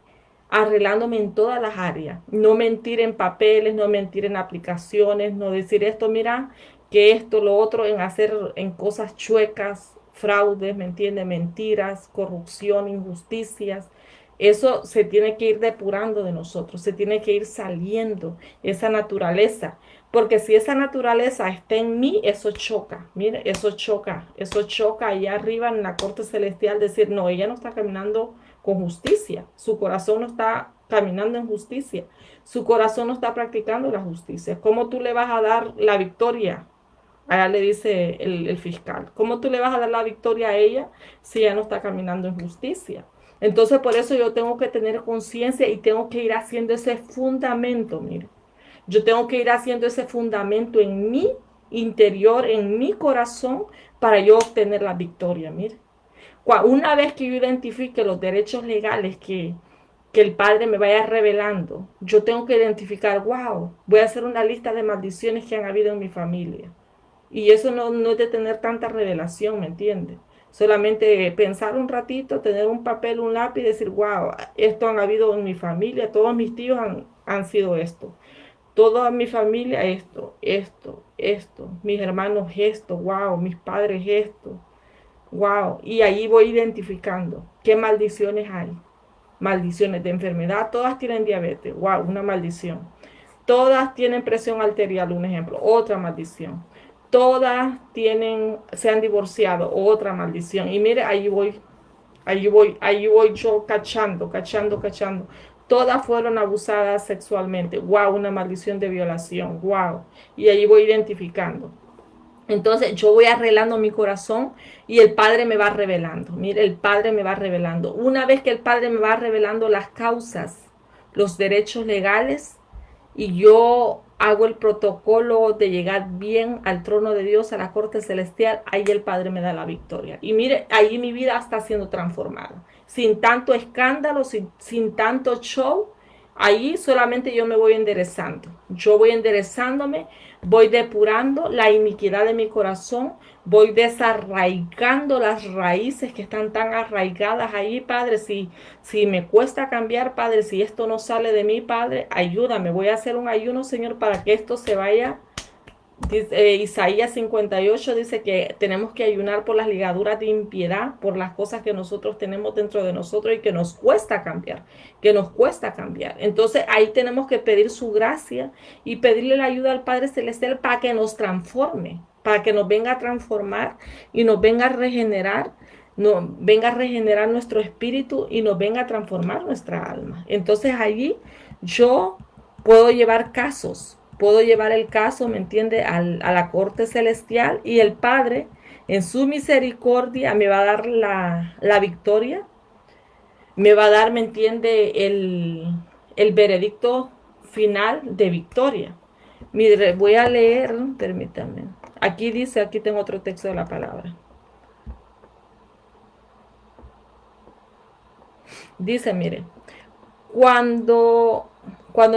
arreglándome en todas las áreas. No mentir en papeles, no mentir en aplicaciones, no decir esto, mira, que esto, lo otro, en hacer en cosas chuecas, fraudes, ¿me entiende? Mentiras, corrupción, injusticias. Eso se tiene que ir depurando de nosotros, se tiene que ir saliendo esa naturaleza, porque si esa naturaleza está en mí, eso choca, mire, eso choca allá arriba en la corte celestial, decir, no, ella no está caminando con justicia, su corazón no está caminando en justicia, su corazón no está practicando la justicia. ¿Cómo tú le vas a dar la victoria? Allá le dice el fiscal, ¿cómo tú le vas a dar la victoria a ella si ella no está caminando en justicia? Entonces, por eso yo tengo que tener conciencia y tengo que ir haciendo ese fundamento, mire. Yo tengo que ir haciendo ese fundamento en mi interior, en mi corazón, para yo obtener la victoria, mire. Una vez que yo identifique los derechos legales que el Padre me vaya revelando, yo tengo que identificar, wow, voy a hacer una lista de maldiciones que han habido en mi familia. Y eso no es de tener tanta revelación, ¿me entiendes? Solamente pensar un ratito, tener un papel, un lápiz y decir, wow, esto han habido en mi familia, todos mis tíos han sido esto. Toda mi familia esto. Mis hermanos esto, wow, mis padres esto, wow. Y ahí voy identificando qué maldiciones hay. Maldiciones de enfermedad, todas tienen diabetes, wow, una maldición. Todas tienen presión arterial, un ejemplo, otra maldición. Todas se han divorciado, otra maldición. Y mire, ahí voy yo cachando. Todas fueron abusadas sexualmente. Wow, una maldición de violación. Wow. Y ahí voy identificando. Entonces yo voy arreglando mi corazón y el Padre me va revelando. Mire, el Padre me va revelando. Una vez que el Padre me va revelando las causas, los derechos legales, y yo hago el protocolo de llegar bien al trono de Dios, a la corte celestial, ahí el Padre me da la victoria. Y mire, ahí mi vida está siendo transformada. Sin tanto escándalo, sin tanto show, ahí solamente yo me voy enderezando. Yo voy enderezándome, voy depurando la iniquidad de mi corazón, voy desarraigando las raíces que están tan arraigadas ahí, Padre. Si me cuesta cambiar, Padre, si esto no sale de mí, Padre, ayúdame. Voy a hacer un ayuno, Señor, para que esto se vaya. Isaías 58 dice que tenemos que ayunar por las ligaduras de impiedad, por las cosas que nosotros tenemos dentro de nosotros y que nos cuesta cambiar, que nos cuesta cambiar. Entonces ahí tenemos que pedir su gracia y pedirle la ayuda al Padre Celestial para que nos transforme, para que nos venga a transformar y nos venga a regenerar, venga a regenerar nuestro espíritu y nos venga a transformar nuestra alma. Entonces allí yo puedo llevar casos. Puedo llevar el caso, ¿me entiende?, a la corte celestial y el Padre, en su misericordia, me va a dar la victoria, me va a dar, ¿me entiende?, el veredicto final de victoria. Mire, voy a leer, permítanme. Aquí dice, aquí tengo otro texto de la palabra. Dice, mire, cuando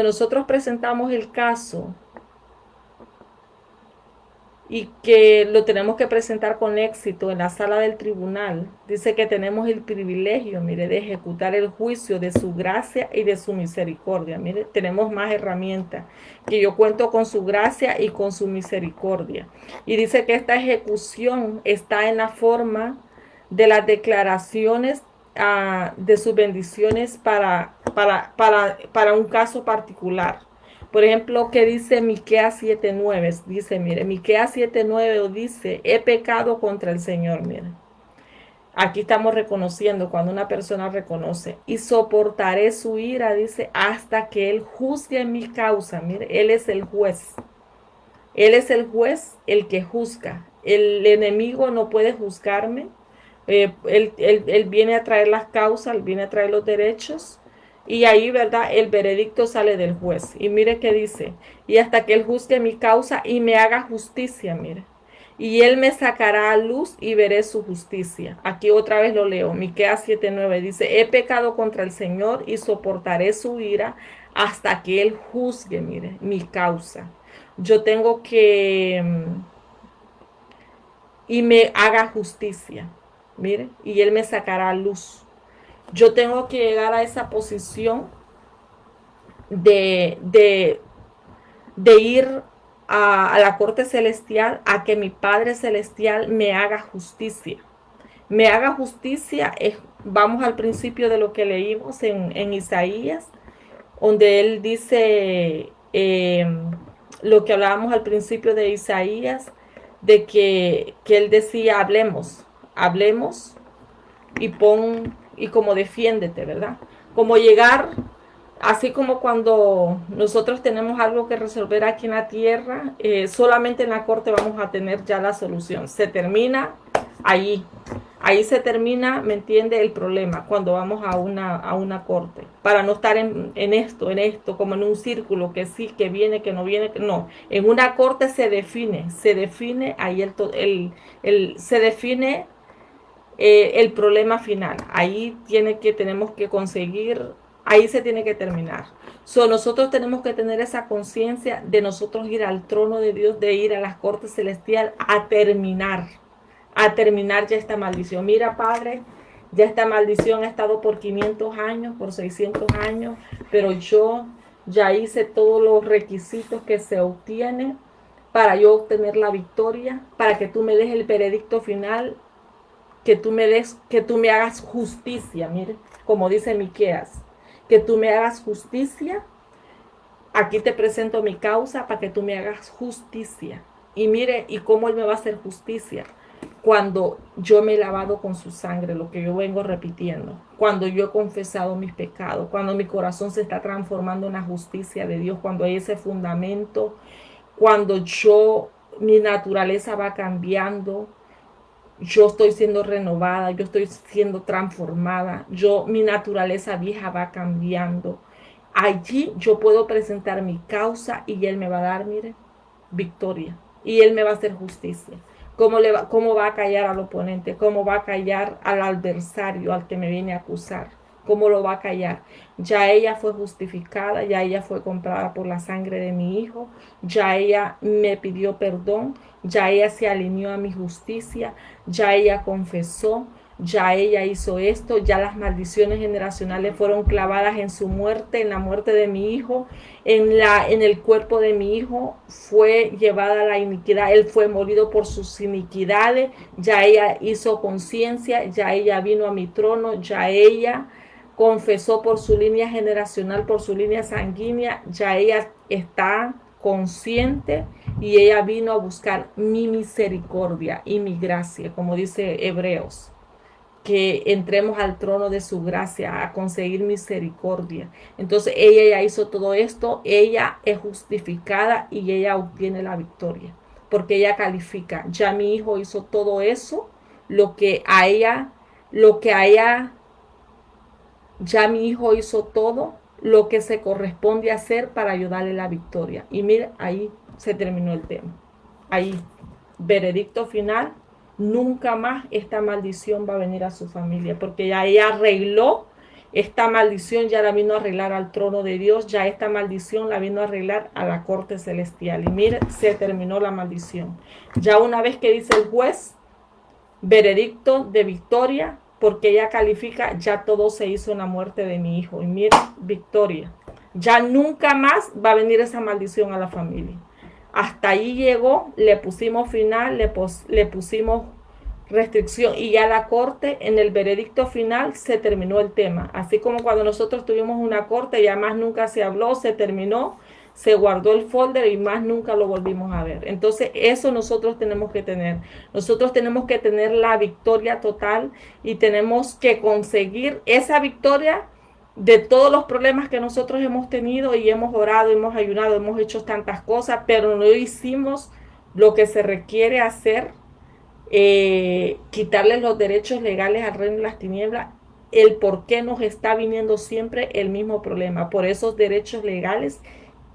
nosotros presentamos el caso y que lo tenemos que presentar con éxito en la sala del tribunal, dice que tenemos el privilegio, mire, de ejecutar el juicio de su gracia y de su misericordia. Mire, tenemos más herramientas, que yo cuento con su gracia y con su misericordia. Y dice que esta ejecución está en la forma de las declaraciones de sus bendiciones para un caso particular. Por ejemplo, ¿qué dice Miqueas 7:9? Dice, mire, Miqueas 7:9 dice, he pecado contra el Señor, mire. Aquí estamos reconociendo, cuando una persona reconoce, y soportaré su ira, dice, hasta que Él juzgue mi causa. Mire, Él es el juez. Él es el juez, el que juzga. El enemigo no puede juzgarme. Él viene a traer las causas, él viene a traer los derechos. Y ahí, ¿verdad? El veredicto sale del juez. Y mire qué dice. Y hasta que Él juzgue mi causa y me haga justicia, mire. Y Él me sacará a luz y veré su justicia. Aquí otra vez lo leo. Miqueas 7:9 dice, he pecado contra el Señor y soportaré su ira hasta que Él juzgue, mire, mi causa. Yo tengo que... y me haga justicia, mire. Y Él me sacará a luz. Yo tengo que llegar a esa posición de ir a la corte celestial, a que mi Padre Celestial me haga justicia. Me haga justicia, vamos al principio de lo que leímos en Isaías, donde Él dice lo que hablábamos al principio de Isaías, de que Él decía, hablemos y como defiéndete, ¿verdad? Como llegar, así como cuando nosotros tenemos algo que resolver aquí en la tierra, solamente en la corte vamos a tener ya la solución. Se termina ahí se termina, ¿me entiende?, el problema cuando vamos a una corte, para no estar en esto, como en un círculo, que sí, que viene, que no viene, no. En una corte se define ahí se define el problema final. Ahí tenemos que conseguir, ahí se tiene que terminar. Nosotros tenemos que tener esa conciencia de nosotros ir al trono de Dios, de ir a las cortes celestiales a terminar ya esta maldición. Mira, Padre, ya esta maldición ha estado por 500 años, por 600 años, pero yo ya hice todos los requisitos que se obtienen para yo obtener la victoria, para que tú me des el veredicto final, que tú me hagas justicia, mire, como dice Miqueas, que tú me hagas justicia. Aquí te presento mi causa para que tú me hagas justicia. Y mire, ¿y cómo Él me va a hacer justicia? Cuando yo me he lavado con su sangre, lo que yo vengo repitiendo, cuando yo he confesado mis pecados, cuando mi corazón se está transformando en la justicia de Dios, cuando hay ese fundamento, cuando mi naturaleza va cambiando, yo estoy siendo renovada, yo estoy siendo transformada, mi naturaleza vieja va cambiando. allí yo puedo presentar mi causa y Él me va a dar, mire, victoria. Y Él me va a hacer justicia. ¿Cómo va a callar al oponente? ¿Cómo va a callar al adversario, al que me viene a acusar? ¿Cómo lo va a callar? Ya ella fue justificada, ya ella fue comprada por la sangre de mi hijo, ya ella me pidió perdón, ya ella se alineó a mi justicia, ya ella confesó, ya ella hizo esto, ya las maldiciones generacionales fueron clavadas en su muerte, en la muerte de mi hijo, en el cuerpo de mi hijo fue llevada la iniquidad, él fue molido por sus iniquidades, ya ella hizo conciencia, ya ella vino a mi trono, ya ella confesó por su línea generacional, por su línea sanguínea, ya ella está consciente y ella vino a buscar mi misericordia y mi gracia, como dice Hebreos, que entremos al trono de su gracia a conseguir misericordia. Entonces ella ya hizo todo esto, ella es justificada y ella obtiene la victoria, porque ella califica. Ya mi hijo hizo todo eso, lo que a ella, ya mi hijo hizo todo lo que se corresponde hacer para ayudarle la victoria. Y mira, ahí se terminó el tema. Ahí, veredicto final, nunca más esta maldición va a venir a su familia, porque ya ella arregló esta maldición, ya la vino a arreglar al trono de Dios, ya esta maldición la vino a arreglar a la corte celestial. Y mire, se terminó la maldición. Ya una vez que dice el juez, veredicto de victoria, porque ella califica, ya todo se hizo en la muerte de mi hijo. Y mire, victoria. Ya nunca más va a venir esa maldición a la familia. Hasta ahí llegó, le pusimos final, le pusimos restricción y ya la corte en el veredicto final se terminó el tema. Así como cuando nosotros tuvimos una corte, ya más nunca se habló, se terminó, se guardó el folder y más nunca lo volvimos a ver. Entonces eso nosotros tenemos que tener. Nosotros tenemos que tener la victoria total y tenemos que conseguir esa victoria de todos los problemas que nosotros hemos tenido y hemos orado, hemos ayunado, hemos hecho tantas cosas, pero no hicimos lo que se requiere hacer, quitarles los derechos legales al reino de las tinieblas, el por qué nos está viniendo siempre el mismo problema, por esos derechos legales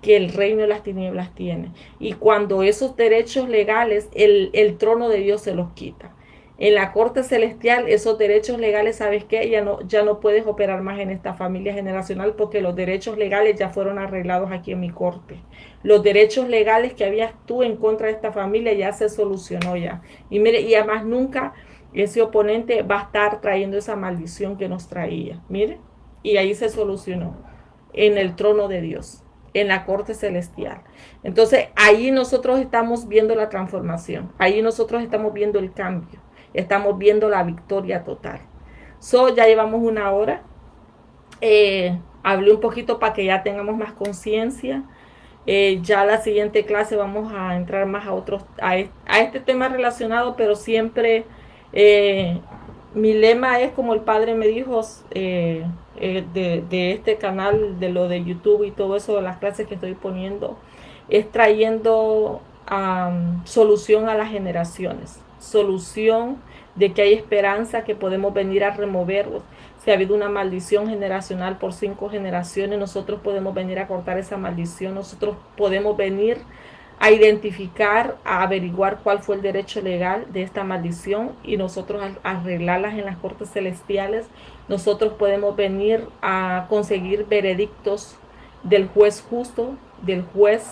que el reino de las tinieblas tiene. Y cuando esos derechos legales, el trono de Dios se los quita. En la corte celestial, esos derechos legales, ¿sabes qué? Ya no puedes operar más en esta familia generacional porque los derechos legales ya fueron arreglados aquí en mi corte. Los derechos legales que habías tú en contra de esta familia ya se solucionó ya. Y mire, y además nunca ese oponente va a estar trayendo esa maldición que nos traía. Mire, y ahí se solucionó en el trono de Dios, en la corte celestial. Entonces, ahí nosotros estamos viendo la transformación. Ahí nosotros estamos viendo el cambio. Estamos viendo la victoria total. Ya llevamos una hora. Hablé un poquito para que ya tengamos más conciencia. Ya la siguiente clase vamos a entrar más a este tema relacionado, pero siempre mi lema es, como el padre me dijo, de este canal, de lo de YouTube y todo eso, de las clases que estoy poniendo, es trayendo solución a las generaciones, solución de que hay esperanza, que podemos venir a remover. Si ha habido una maldición generacional por 5 generaciones, nosotros podemos venir a cortar esa maldición, nosotros podemos venir a identificar, a averiguar cuál fue el derecho legal de esta maldición y nosotros arreglarlas en las cortes celestiales. Nosotros podemos venir a conseguir veredictos del juez justo, del juez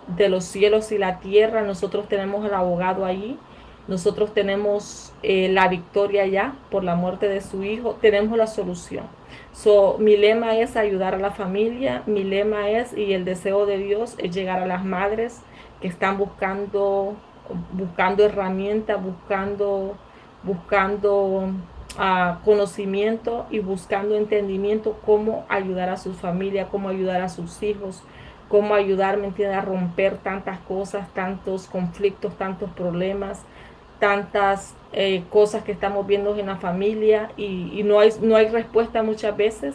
de los cielos y la tierra. Nosotros tenemos el abogado allí. Nosotros tenemos la victoria ya por la muerte de su hijo. Tenemos la solución. Mi lema es ayudar a la familia. Mi lema es, y el deseo de Dios es llegar a las madres que están buscando herramientas, buscando conocimiento y buscando entendimiento, cómo ayudar a su familia, cómo ayudar a sus hijos, cómo ayudar, ¿me entiendes?, a romper tantas cosas, tantos conflictos, tantos problemas, tantas cosas que estamos viendo en la familia y no hay respuesta muchas veces.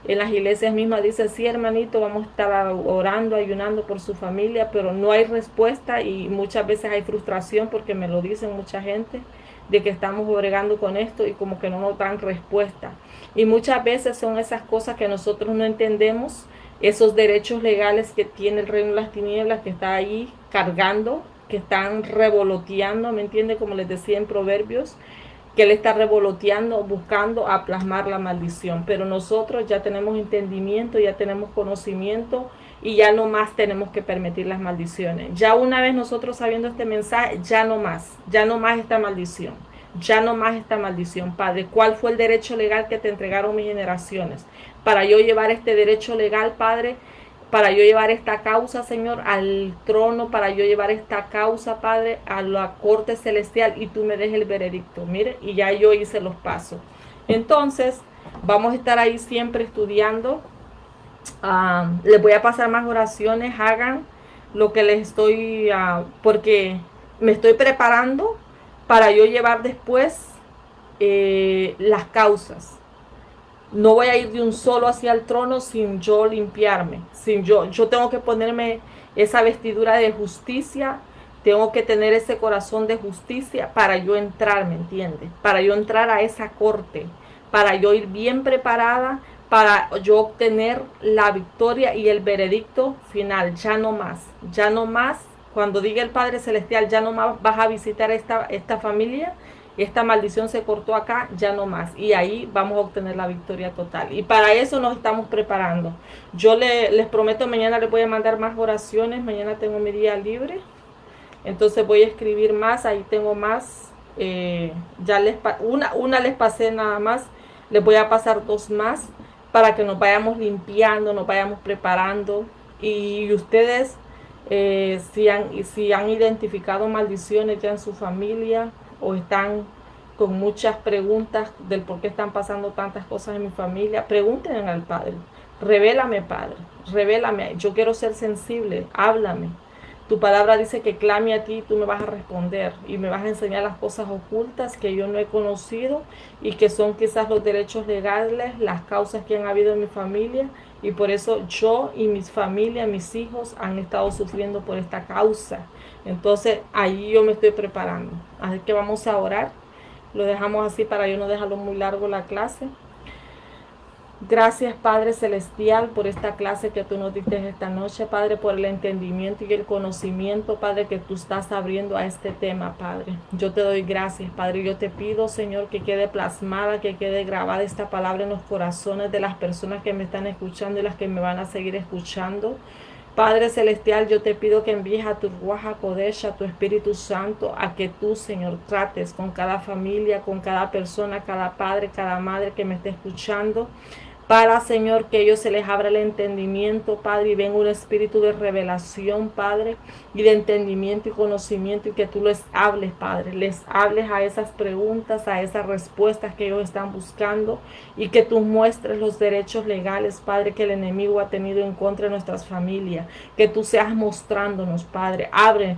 En las iglesias mismas dicen, sí, hermanito, vamos a estar orando, ayunando por su familia, pero no hay respuesta y muchas veces hay frustración porque me lo dicen mucha gente. de que estamos bregando con esto y como que no nos dan respuesta. Y muchas veces son esas cosas que nosotros no entendemos, esos derechos legales que tiene el reino de las tinieblas, que está ahí cargando, que están revoloteando, ¿me entiende? Como les decía en Proverbios, que él está revoloteando, buscando a plasmar la maldición. Pero nosotros ya tenemos entendimiento, ya tenemos conocimiento y ya no más tenemos que permitir las maldiciones. Ya una vez nosotros sabiendo este mensaje, ya no más esta maldición. Ya no más esta maldición, Padre. ¿Cuál fue el derecho legal que te entregaron mis generaciones? Para yo llevar este derecho legal, Padre, para yo llevar esta causa, Señor, al trono, para yo llevar esta causa, Padre, a la corte celestial y tú me des el veredicto. Mire, y ya yo hice los pasos. Entonces, vamos a estar ahí siempre estudiando. Les voy a pasar más oraciones, hagan lo que les estoy, porque me estoy preparando para yo llevar después las causas. No voy a ir de un solo hacia el trono sin yo limpiarme, yo tengo que ponerme esa vestidura de justicia, tengo que tener ese corazón de justicia para yo entrar, ¿me entiendes? Para yo entrar a esa corte, para yo ir bien preparada, para yo obtener la victoria y el veredicto final. Ya no más, cuando diga el Padre Celestial, ya no más vas a visitar esta familia, esta maldición se cortó acá, ya no más. Y ahí vamos a obtener la victoria total. Y para eso nos estamos preparando. Yo les prometo, mañana les voy a mandar más oraciones. Mañana tengo mi día libre. Entonces voy a escribir más. Ahí tengo más. Una les pasé nada más. Les voy a pasar 2 más para que nos vayamos limpiando, nos vayamos preparando. Y ustedes, si han identificado maldiciones ya en su familia, o están con muchas preguntas del por qué están pasando tantas cosas en mi familia, pregúntenle al Padre. Revélame, Padre, revélame. Yo quiero ser sensible, háblame. Tu palabra dice que clame a ti y tú me vas a responder y me vas a enseñar las cosas ocultas que yo no he conocido y que son quizás los derechos legales, las causas que han habido en mi familia, y por eso yo y mis familias, mis hijos han estado sufriendo por esta causa. Entonces ahí yo me estoy preparando. Así que vamos a orar. Lo dejamos así para yo no dejarlo muy largo la clase. Gracias, Padre Celestial, por esta clase que tú nos diste esta noche, Padre, por el entendimiento y el conocimiento, Padre, que tú estás abriendo a este tema, Padre. Yo te doy gracias, Padre. Yo te pido, Señor, que quede plasmada, que quede grabada esta palabra en los corazones de las personas que me están escuchando y las que me van a seguir escuchando. Padre Celestial, yo te pido que envíes a tu Ruach HaKodesh, a tu Espíritu Santo, a que tú, Señor, trates con cada familia, con cada persona, cada padre, cada madre que me esté escuchando, para, Señor, que ellos se les abra el entendimiento, Padre, y venga un espíritu de revelación, Padre, y de entendimiento y conocimiento, y que tú les hables, Padre, les hables a esas preguntas, a esas respuestas que ellos están buscando, y que tú muestres los derechos legales, Padre, que el enemigo ha tenido en contra de nuestras familias, que tú seas mostrándonos, Padre, abre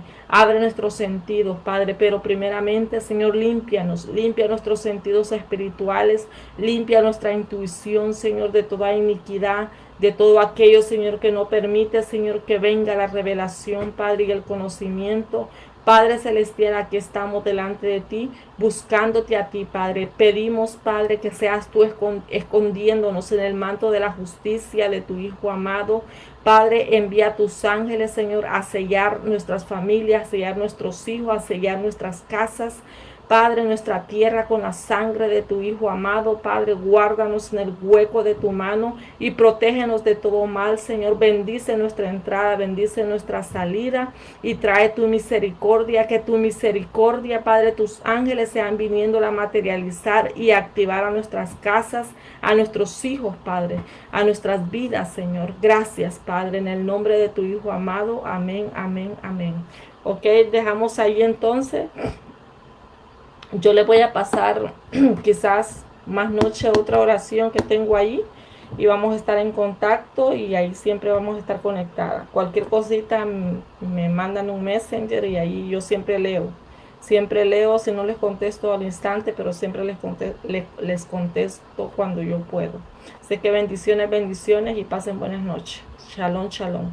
nuestros sentidos, Padre, pero primeramente, Señor, limpia nuestros sentidos espirituales, limpia nuestra intuición, Señor, de toda iniquidad, de todo aquello, Señor, que no permite, Señor, que venga la revelación, Padre, y el conocimiento. Padre Celestial, aquí estamos delante de ti, buscándote a ti, Padre. Pedimos, Padre, que seas tú escondiéndonos en el manto de la justicia de tu Hijo amado. Padre, envía a tus ángeles, Señor, a sellar nuestras familias, a sellar nuestros hijos, a sellar nuestras casas. Padre, nuestra tierra con la sangre de tu Hijo amado. Padre, guárdanos en el hueco de tu mano y protégenos de todo mal, Señor. Bendice nuestra entrada, bendice nuestra salida y trae tu misericordia, que tu misericordia, Padre, tus ángeles sean viniendo a materializar y activar a nuestras casas, a nuestros hijos, Padre, a nuestras vidas, Señor. Gracias, Padre, en el nombre de tu Hijo amado. Amén, amén, amén. Ok, dejamos ahí entonces. Yo le voy a pasar quizás más noche otra oración que tengo ahí y vamos a estar en contacto y ahí siempre vamos a estar conectadas. Cualquier cosita me mandan un messenger y ahí yo siempre leo. Siempre leo, si no les contesto al instante, pero siempre les contesto cuando yo puedo. Así que bendiciones, bendiciones y pasen buenas noches. Shalom, shalom.